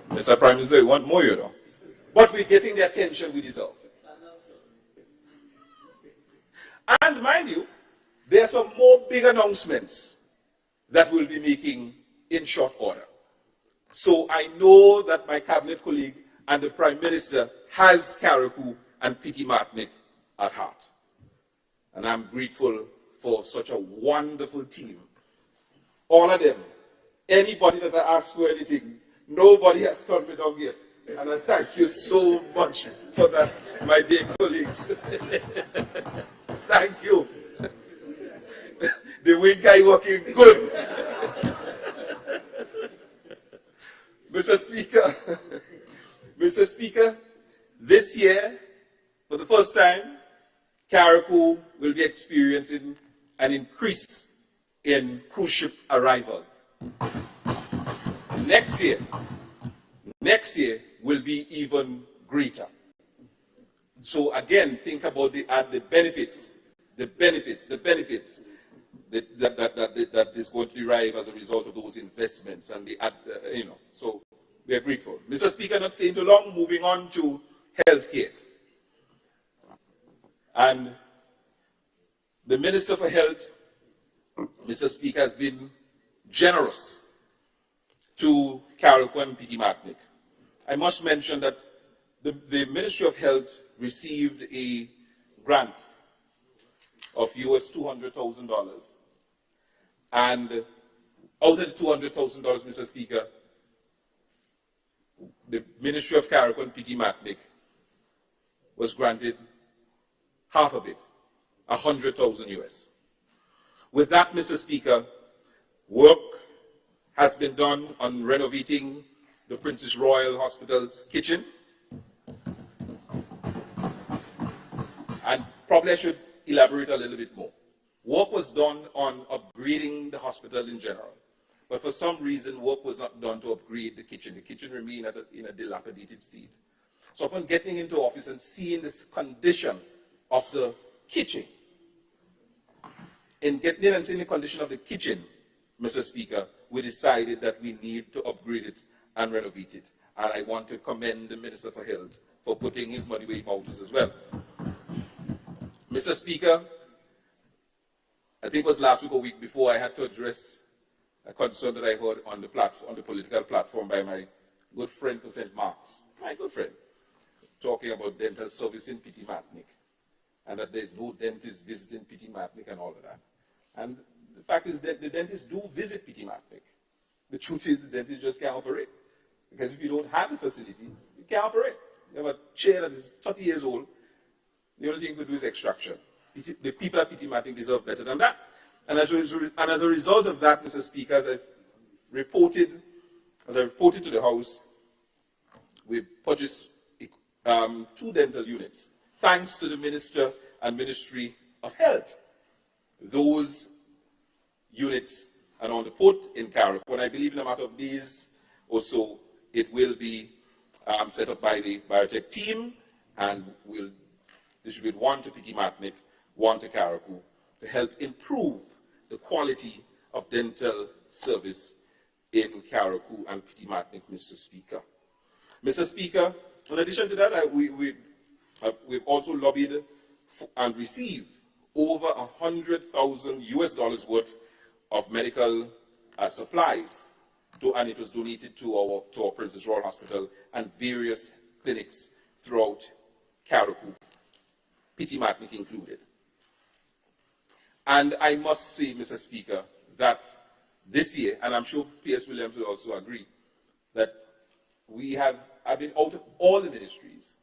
Mr. Prime Minister, you want more, you know. But we're getting the attention we deserve. And mind you, there are some more big announcements that we'll be making in short order. So I know that my cabinet colleague and the Prime Minister has Carriacou and Petit Matnick at heart. And I'm grateful for such a wonderful team. All of them, anybody that I asked for anything, nobody has turned me down yet. And I thank you so much for that, my dear colleagues. Thank you. The wing guy working good. Mr. Speaker, this year, for the first time, Carriacou will be experiencing an increase in cruise ship arrival. Next year will be even greater. So again, think about the benefits that is going to derive as a result of those investments and so we are grateful. Mr. Speaker, not staying too long, moving on to healthcare. And the Minister for Health, Mr. Speaker, has been generous to Carriacou and Petit Matnick. I must mention that the Ministry of Health received a grant of US $200,000. And out of the $200,000, Mr. Speaker, the Ministry of Carriacou and Petit Matnick was granted half of it, 100,000 US. With that, Mr. Speaker, work has been done on renovating the Princess Royal Hospital's kitchen. And probably I should elaborate a little bit more. Work was done on upgrading the hospital in general. But for some reason, work was not done to upgrade the kitchen. The kitchen remained in a dilapidated state. So upon getting into office and seeing this condition of the kitchen, in getting in and seeing the condition of the kitchen, Mr. Speaker, we decided that we need to upgrade it and renovate it. And I want to commend the Minister for Health for putting his money where his mouth is as well. Mr. Speaker, I think it was last week or week before, I had to address a concern that I heard on the political platform by my good friend from St. Mark's, my good friend, talking about dental service in Petit Matnick, and that there's no dentist visiting Petit Matnick and all of that. And the fact is that the dentists do visit Petit Matnick. The truth is the dentist just can't operate. Because if you don't have the facility, you can't operate. You have a chair that is 30 years old, the only thing you could do is extraction. The people at Petit Matnick deserve better than that. And as a result of that, Mr. Speaker, as I reported to the House, we purchased 2 dental units, thanks to the Minister and Ministry of Health. Those units are on the port in Carriacou, and I believe in a matter of days or so, it will be set up by the biotech team, and we'll distribute 1 to Petit Matnick, 1 to Carriacou, to help improve the quality of dental service in Carriacou and Petit Matnick, Mr. Speaker. Mr. Speaker, in addition to that, we've also lobbied and received over $100,000 worth of medical supplies, and it was donated to our Princess Royal Hospital and various clinics throughout Carriacou, Petit Matnick included. And I must say, Mr. Speaker, that this year, and I'm sure P.S. Williams will also agree, that I've been out of all the ministries,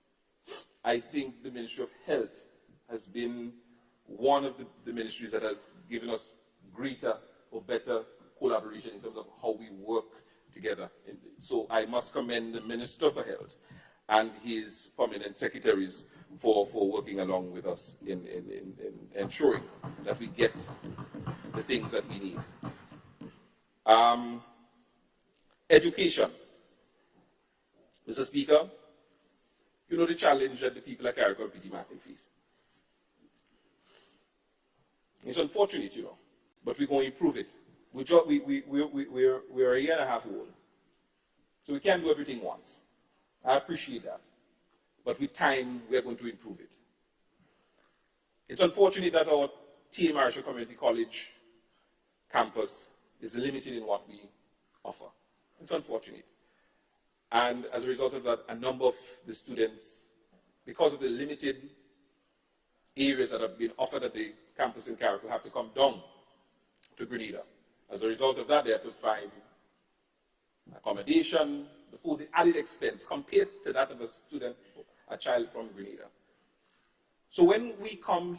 I think the Ministry of Health has been one of the ministries that has given us greater or better collaboration in terms of how we work together. So I must commend the Minister for Health and his permanent secretaries for working along with us in ensuring that we get the things that we need. Education. Mr. Speaker, you know the challenge that the people at Carriacou and Petite Martinique face. It's unfortunate, you know, but we're going to improve it. We're a year and a half old, so we can't do everything once. I appreciate that. But with time, we're going to improve it. It's unfortunate that our T.A. Marshall Community College campus is limited in what we offer. It's unfortunate. And as a result of that, a number of the students, because of the limited areas that have been offered at the campus in Carriacou, have to come down to Grenada. As a result of that, they have to find accommodation, the food, the added expense compared to that of a child from Grenada. So when I come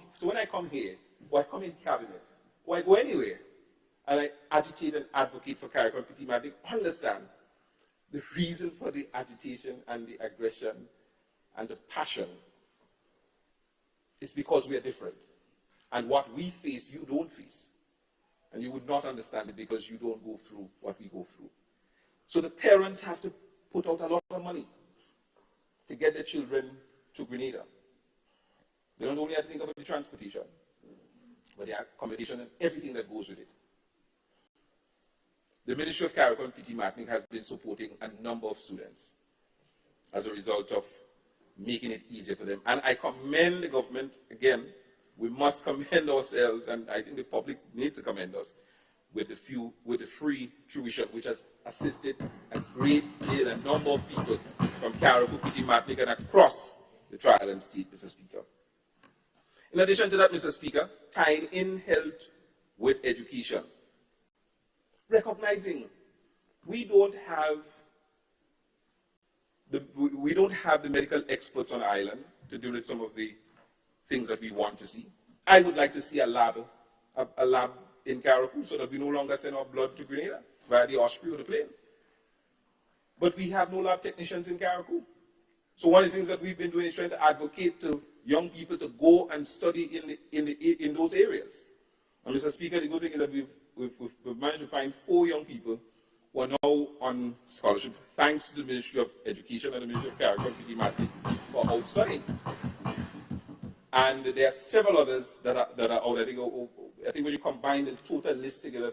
here, or I come in cabinet, or I go anywhere, and I agitate and advocate for Carriacou and Petite Martinique, understand the reason for the agitation and the aggression and the passion is because we are different. And what we face, you don't face. And you would not understand it because you don't go through what we go through. So the parents have to put out a lot of money to get their children to Grenada. They don't only have to think about the transportation, but the accommodation and everything that goes with it. The Ministry of Carriacou and Petite Martinique has been supporting a number of students as a result of making it easier for them. And I commend the government, again, we must commend ourselves, and I think the public needs to commend us, with the free tuition, which has assisted a great deal, a number of people from Carriacou, Petite Martinique, and across the Tri-Island State, Mr. Speaker. In addition to that, Mr. Speaker, tying in health with education. Recognizing we don't have the medical experts on the island to deal with some of the things that we want to see. I would like to see a lab in Carriacou so that we no longer send our blood to Grenada via the Osprey or the plane. But we have no lab technicians in Carriacou. So one of the things that we've been doing is trying to advocate to young people to go and study in those areas. And Mr. Speaker, the good thing is that we've managed to find 4 young people who are now on scholarship, thanks to the Ministry of Education and the Ministry of Carriacou and Petite Martinique for out studying. And there are several others that are out. I think when you combine the total list together,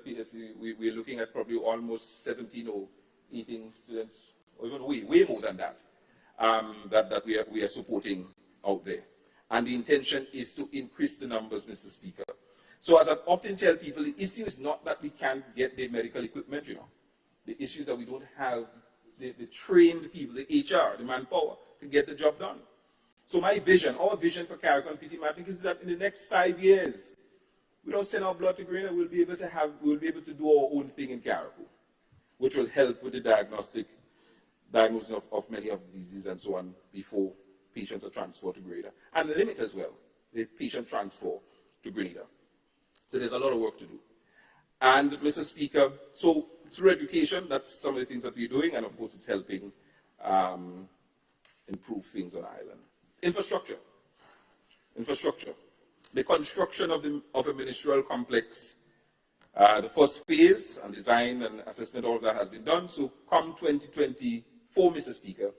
we're looking at probably almost 17 or 18 students, or even way more than that, that we are supporting out there. And the intention is to increase the numbers, Mr. Speaker. So as I often tell people, the issue is not that we can't get the medical equipment, you know. The issue is that we don't have the trained people, the HR, the manpower, to get the job done. So my vision, our vision for Carriacou and Petite Martinique is that in the next 5 years, we don't send our blood to Grenada, we'll be able to do our own thing in Carriacou, which will help with the diagnosis of many of the diseases and so on before patients are transferred to Grenada. And limit as well the patient transfer to Grenada. So there's a lot of work to do. And Mr. Speaker, so through education, that's some of the things that we're doing, and of course it's helping improve things on the island. Infrastructure. The construction of a ministerial complex, the first phase and design and assessment, all of that has been done. So come 2024, Mr. Speaker,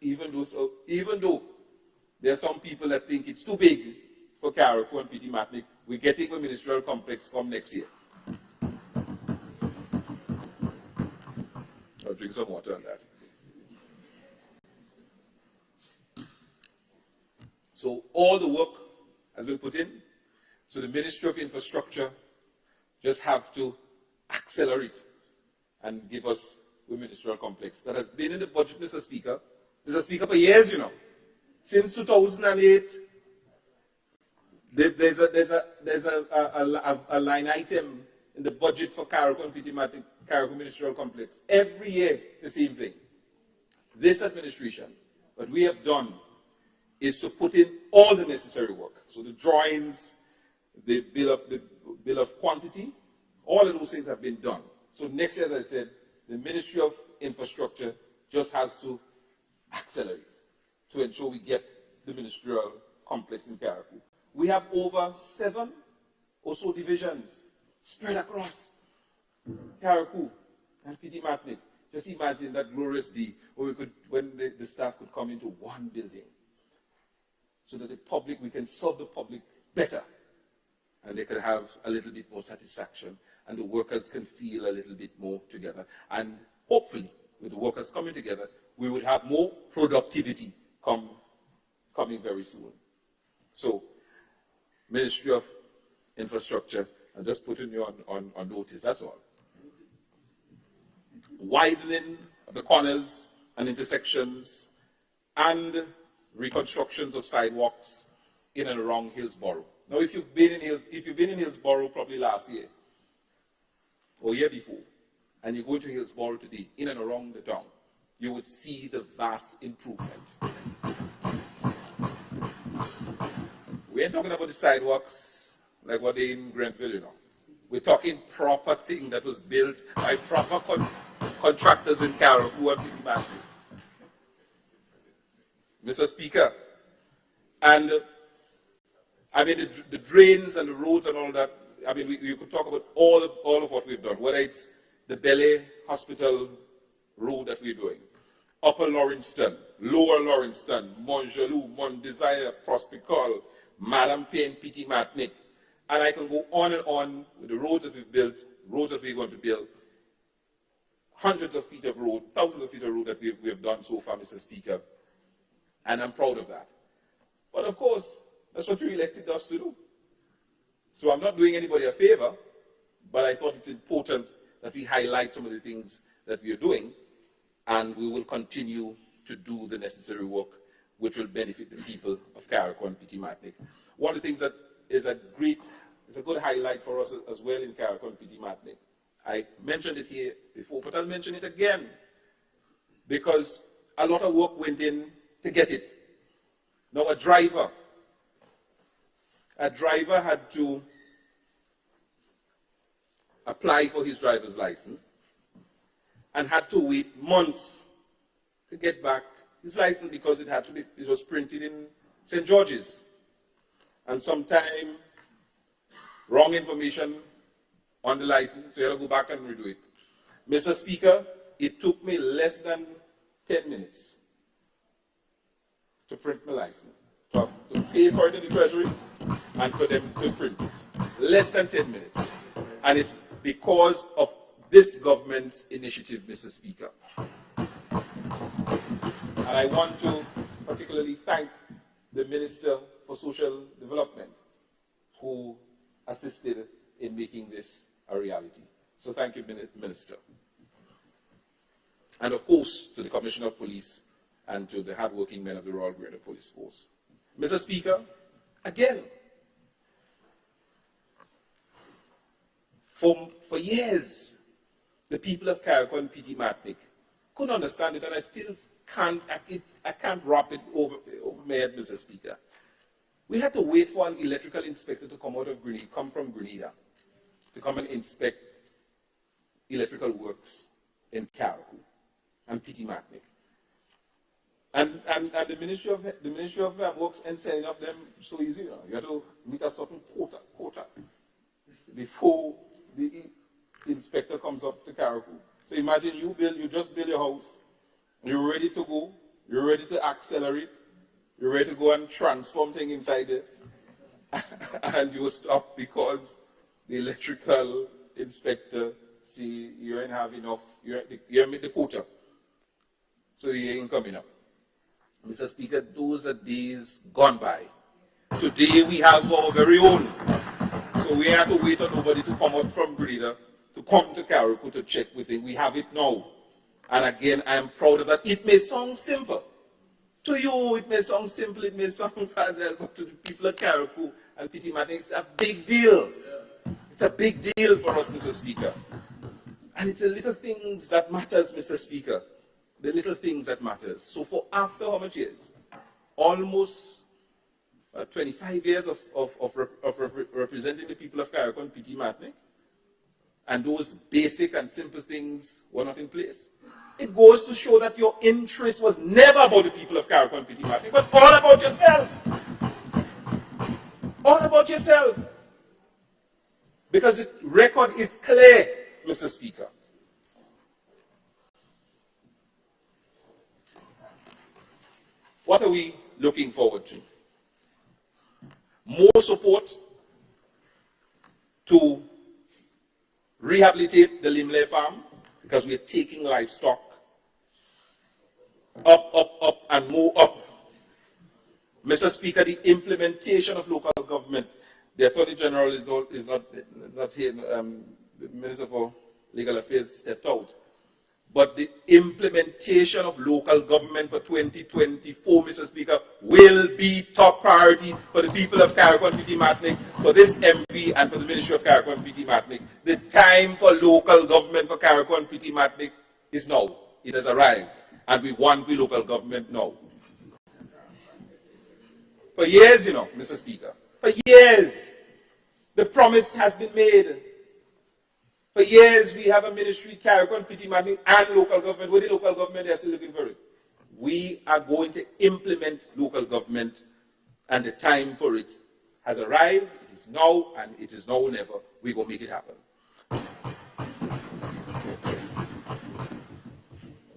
even though there are some people that think it's too big for Carriacou and Petite Martinique, we're getting a ministerial complex come next year. I'll drink some water on that. So all the work has been put in. So the Ministry of Infrastructure just have to accelerate and give us a ministerial complex. That has been in the budget, Mr. Speaker, for years, you know. Since 2008, there's a line item in the budget for Carriacou and Petite Martinique, Carriacou Ministerial Complex. Every year, the same thing. This administration, what we have done is to put in all the necessary work. So the drawings, the bill of quantity, all of those things have been done. So next year, as I said, the Ministry of Infrastructure just has to accelerate to ensure we get the ministerial complex in Carriacou. We have over 7 or so divisions spread across Carriacou and Petit Martinique. Just imagine that glorious day where when the staff could come into one building so that the public, we can serve the public better and they can have a little bit more satisfaction and the workers can feel a little bit more together. And hopefully, with the workers coming together, we would have more productivity coming very soon. So, Ministry of Infrastructure, I'm just putting you on notice, that's all. Widening of the corners and intersections and reconstructions of sidewalks in and around Hillsborough. Now, if you've been in Hillsborough probably last year or year before, and you go to Hillsborough today, in and around the town, you would see the vast improvement. We ain't talking about the sidewalks like what they in Grenville, you know. We're talking proper thing that was built by proper contractors in Carriacou and Petit Martinique. Mr. Speaker, and I mean the drains and the roads and all that. I mean, you could talk about all of what we've done, whether it's the Bele Hospital road that we're doing, Upper Lawrencetown, Lower Lawrencetown, Montgelou, Mont Desire, Prospicol, Madame Payne, Petit Martinique, and I can go on and on with the roads that we've built, roads that we're going to build, hundreds of feet of road, thousands of feet of road that we have done so far, Mr. Speaker, and I'm proud of that. But of course, that's what you elected us to do. So I'm not doing anybody a favor, but I thought it's important that we highlight some of the things that we are doing, and we will continue to do the necessary work which will benefit the people of Carriacou and Petit Martinique. One of the things that is a good highlight for us as well in Carriacou and Petit Martinique. I mentioned it here before, but I'll mention it again, because a lot of work went in to get it. Now a driver had to apply for his driver's license and had to wait months to get back his license because it was printed in St. George's. And sometime wrong information on the license, so you have to go back and redo it. Mr. Speaker, it took me less than 10 minutes to print my license, to pay for it in the Treasury, and for them to print it. Less than 10 minutes. And it's because of this government's initiative, Mr. Speaker. And I want to particularly thank the Minister for Social Development who assisted in making this a reality. So thank you, Minister. And of course, to the Commissioner of Police and to the hardworking men of the Royal Grenadier Police Force. Mr. Speaker, again, for years, the people of Carriacou and Petit Martinique couldn't understand it, and I still can't wrap it over my head, Mr. Speaker. We had to wait for an electrical inspector to come from Grenada, to come and inspect electrical works in Carriacou and Petit Martinique. And the Ministry of Works and setting up them so easy. You know, you have to meet a certain quota before the inspector comes up to Carriacou. So imagine you just build your house, you're ready to go, you're ready to accelerate, you're ready to go and transform things inside there, and you stop because the electrical inspector see you ain't have enough, you ain't meet the quota, so you ain't coming up. Mr. Speaker, those are days gone by. Today we have our very own. So we have to wait on nobody to come out from Grenada to come to Carriacou to check with it. We have it now. And again, I am proud of that. It may sound simple. To you, it may sound simple, it may sound fragile, but to the people of Carriacou and Petit Martinique, it's a big deal. It's a big deal for us, Mr. Speaker. And it's the little things that matters, Mr. Speaker. The little things that matters. So for after how much years? Almost 25 years of representing the people of Carriacou and Petit Martinique, and those basic and simple things were not in place. It goes to show that your interest was never about the people of Carriacou and Petit Martinique, but all about yourself. all about yourself. Because the record is clear, Mr. Speaker. What are we looking forward to? More support to rehabilitate the Limley farm, because we are taking livestock up, and more up. Mr. Speaker, the implementation of local government, the Attorney General is not here, the Minister for Legal Affairs stepped out. But the implementation of local government for 2024, Mr. Speaker, will be top priority for the people of Carriacou and Petite Martinique, for this MP and for the Ministry of Carriacou and Petite Martinique. The time for local government for Carriacou and Petite Martinique is now. It has arrived. And we want the local government now. For years, Mr. Speaker, for years, the promise has been made. For years, we have a ministry, Carriacou and Petite Martinique, and local government. With the local government, they are still looking for it. We are going to implement local government, and the time for it has arrived. It is now, and it is now or never. We're going to make it happen.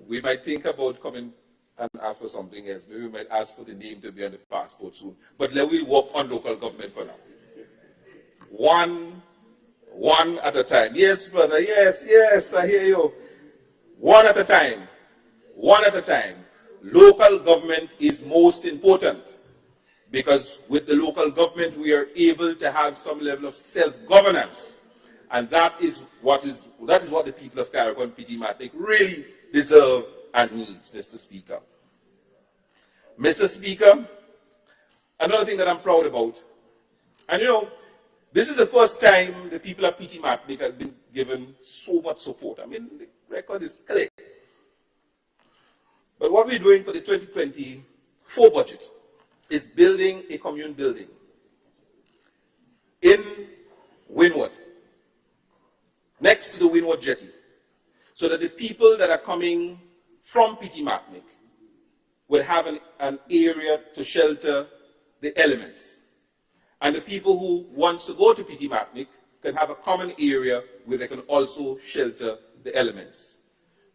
We might think about coming and ask for something else. Maybe we might ask for the name to be on the passport soon. But let me work on local government for now. One at a time. Yes, brother. Yes, I hear you. One at a time. One at a time. Local government is most important, because with the local government we are able to have some level of self-governance, and that is what the people of Carriacou and Petite Martinique really deserve and needs, Mr. Speaker. Mr. Speaker, another thing that I'm proud about, and this is the first time the people of Petite Martinique have been given so much support. I mean, the record is clear. But what we're doing for the 2024 budget is building a commune building in Windward, next to the Windward Jetty, so that the people that are coming from Petite Martinique will have an area to shelter the elements. And the people who want to go to Petite Martinique can have a common area where they can also shelter the elements.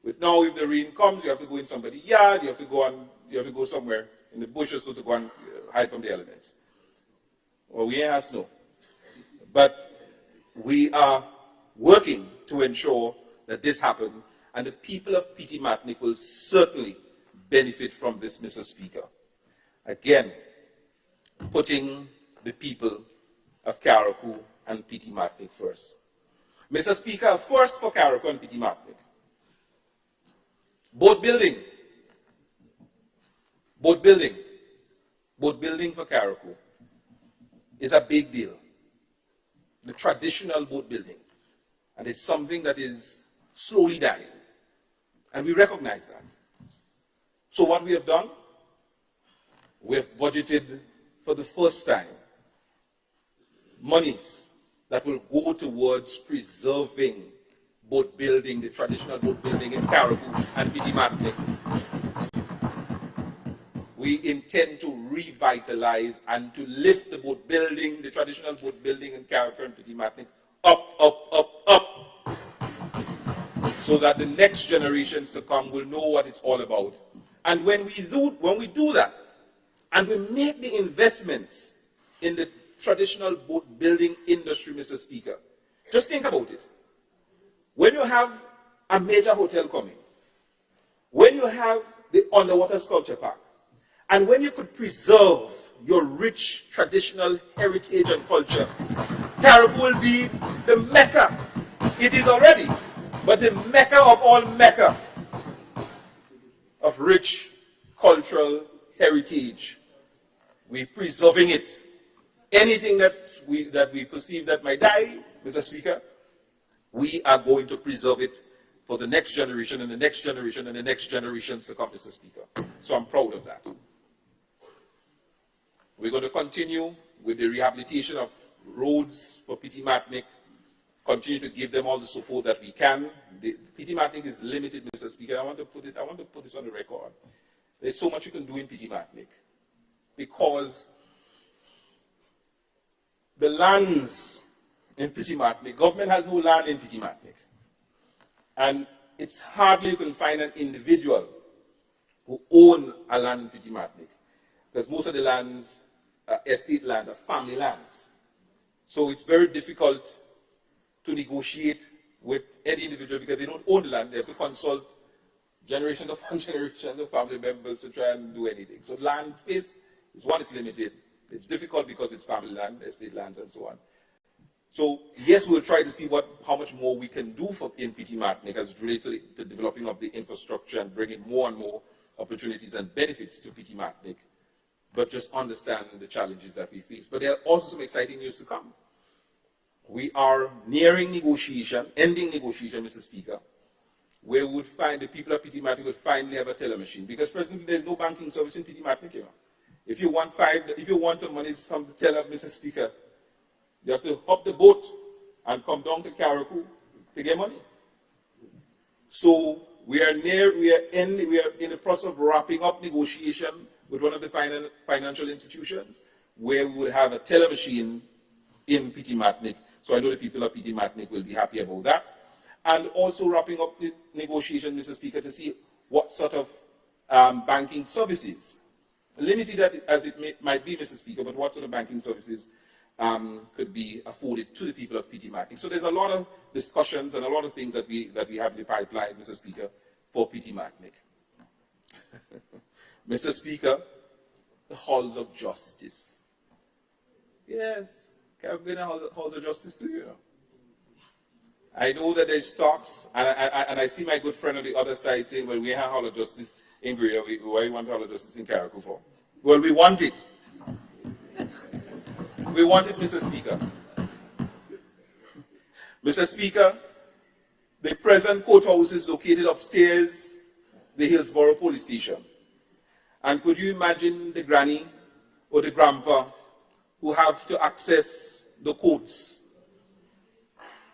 But now, if the rain comes, you have to go in somebody's yard, you have to go somewhere in the bushes so to go and hide from the elements. Well, we ain't have snow. But we are working to ensure that this happens, and the people of Petite Martinique will certainly benefit from this, Mr. Speaker. Again, putting the people of Carriacou and Petite Martinique first. Mr. Speaker, first for Carriacou and Petite Martinique. Boat building for Carriacou is a big deal. The traditional boat building. And it's something that is slowly dying. And we recognize that. So what we have done, we have budgeted for the first time monies that will go towards preserving boat building, the traditional boat building in Carriacou and Petite Martinique. We intend to revitalize and to lift the boat building, the traditional boat building in Carriacou and Petite Martinique up, so that the next generations to come will know what it's all about. And when we do that, and we make the investments in the traditional boat building industry, Mr. Speaker, just think about it. When you have a major hotel coming, when you have the underwater sculpture park, and when you could preserve your rich traditional heritage and culture, Carriacou will be the Mecca. It is already, but the Mecca of all Mecca of rich cultural heritage. We're preserving it. Anything that we perceive that might die, Mr. Speaker, we are going to preserve it for the next generation and the next generation and the next generations to come, Mr. Speaker. So I'm proud of that. We're going to continue with the rehabilitation of roads for Petite Martinique, continue to give them all the support that we can. Petite Martinique is limited, Mr. Speaker. I want to put this on the record. There's so much you can do in Petite Martinique, because the lands in Pitimatnik, government has no land in Pitimatnik. And it's hardly you can find an individual who own a land in Pitimatnik, because most of the lands, estate lands, are family lands. So it's very difficult to negotiate with any individual because they don't own the land. They have to consult generation upon generation of family members to try and do anything. So land space is one, it's limited. It's difficult because it's family land, estate lands, and so on. So yes, we'll try to see how much more we can do in Pitimatnik as it relates to the developing of the infrastructure and bringing more and more opportunities and benefits to Pitimatnik, but just understand the challenges that we face. But there are also some exciting news to come. We are nearing negotiation, ending negotiation, Mr. Speaker, where we would find the people of Pitimatnik would finally have a teller machine, because presently there's no banking service in Pitimatnik. You know. If you want some monies from the teller, Mr. Speaker, you have to hop the boat and come down to Carriacou to get money. So we are in the process of wrapping up negotiation with one of the financial institutions where we would have a teller machine in Pitimatnik. So I know the people of Pitimatnik will be happy about that. And also wrapping up the negotiation, Mr. Speaker, to see what sort of banking services, limited as it might be, Mr. Speaker, but what sort of banking services could be afforded to the people of Pitimatnik. So there's a lot of discussions and a lot of things that we have in the pipeline, Mr. Speaker, for Pitimatnik. Mr. Speaker, the halls of justice. Yes, can we go to halls of justice too, you know? I know that there's talks, and I see my good friend on the other side saying, well, we have hall of justice in Grea, why we want hall of justice in Carriacou for? Well, we want it. We want it, Mr. Speaker. Mr. Speaker, the present courthouse is located upstairs the Hillsborough Police Station. And could you imagine the granny or the grandpa who have to access the courts,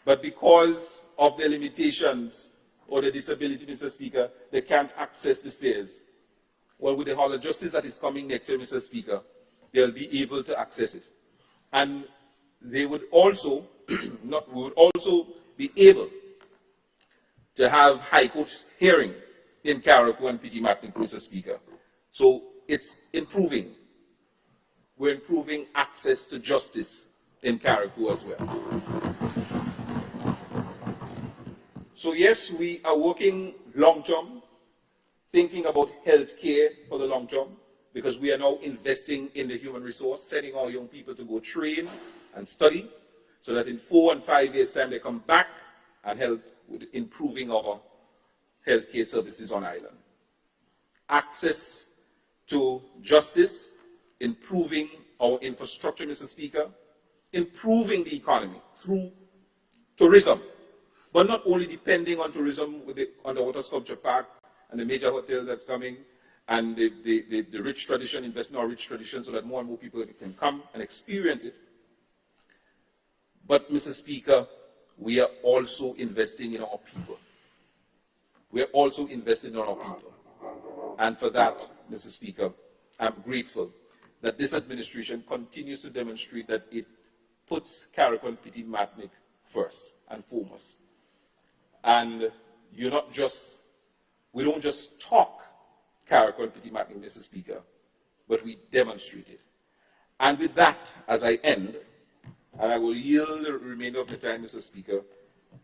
but because of their limitations or their disability, Mr. Speaker, they can't access the stairs? Well, with the Hall of Justice that is coming next year, Mr. Speaker, they'll be able to access it. And they would also, be able to have High Court hearing in Carriacou and Pitimatnik, Mr. Speaker. So it's improving. We're improving access to justice in Carriacou as well. So yes, we are working long-term, thinking about health care for the long term, because we are now investing in the human resource, sending our young people to go train and study, so that in 4 and 5 years' time they come back and help with improving our healthcare services on island. Access to justice, improving our infrastructure, Mr. Speaker, improving the economy through tourism, but not only depending on tourism with the underwater sculpture park and the major hotel that's coming, and the rich tradition, invest in our rich tradition so that more and more people can come and experience it. But, Mr. Speaker, we are also investing in our people. We are also investing in our people. And for that, Mr. Speaker, I'm grateful that this administration continues to demonstrate that it puts Carriacou and Pitimatnik first and foremost. And we don't just talk Carriacou and Pitimatnik, Mr. Speaker, but we demonstrate it. And with that, as I end, and I will yield the remainder of the time, Mr. Speaker,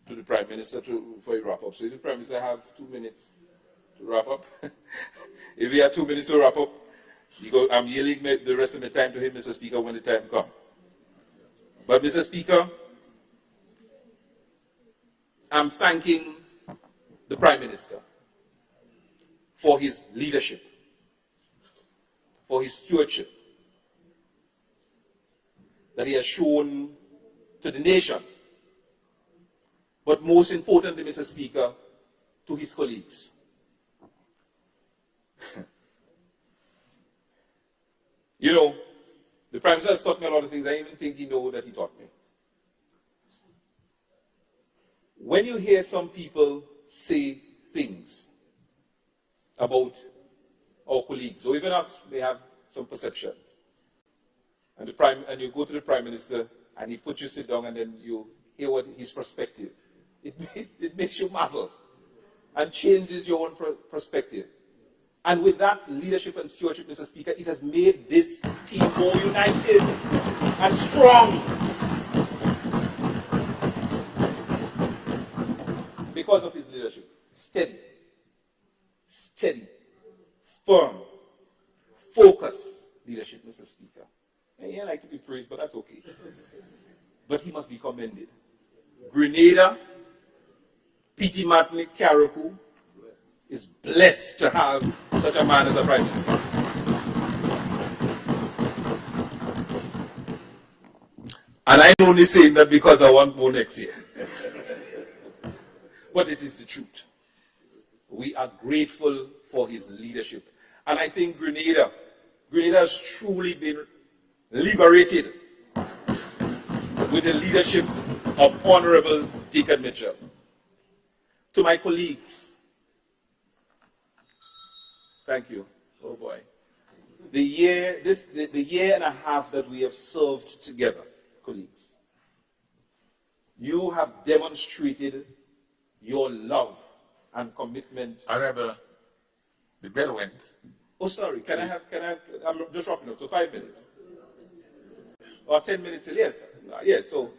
to the Prime Minister for a wrap-up. So if the Prime Minister have 2 minutes to wrap up, if we have 2 minutes to wrap up, I'm yielding the rest of the time to him, Mr. Speaker, when the time comes. But, Mr. Speaker, I'm thanking the Prime Minister for his leadership, for his stewardship that he has shown to the nation, but most importantly, Mr. Speaker, to his colleagues. You know, the Prime Minister has taught me a lot of things I even think he knows that he taught me. When you hear some people say things about our colleagues, or even us, may have some perceptions, and you go to the Prime Minister and he puts you sit down and then you hear what his perspective. It makes you marvel and changes your own perspective. And with that leadership and stewardship, Mr. Speaker, it has made this team more united and strong. Because of his leadership. Steady, firm, focused leadership, Mr. Speaker. And he like to be praised, but that's okay. But he must be commended. Grenada, P.T. Martin Carriacou is blessed to have such a man as a Prime Minister. And I'm only saying that because I want more next year. But it is the truth. We are grateful for his leadership. And I think Grenada has truly been liberated with the leadership of Honorable Deacon Mitchell. To my colleagues, thank you. Oh boy. The year and a half that we have served together, colleagues, you have demonstrated your love and commitment. Honorable, the bell went. Oh, sorry. I'm just wrapping up. So 5 minutes. Or 10 minutes. Yes. Yes. So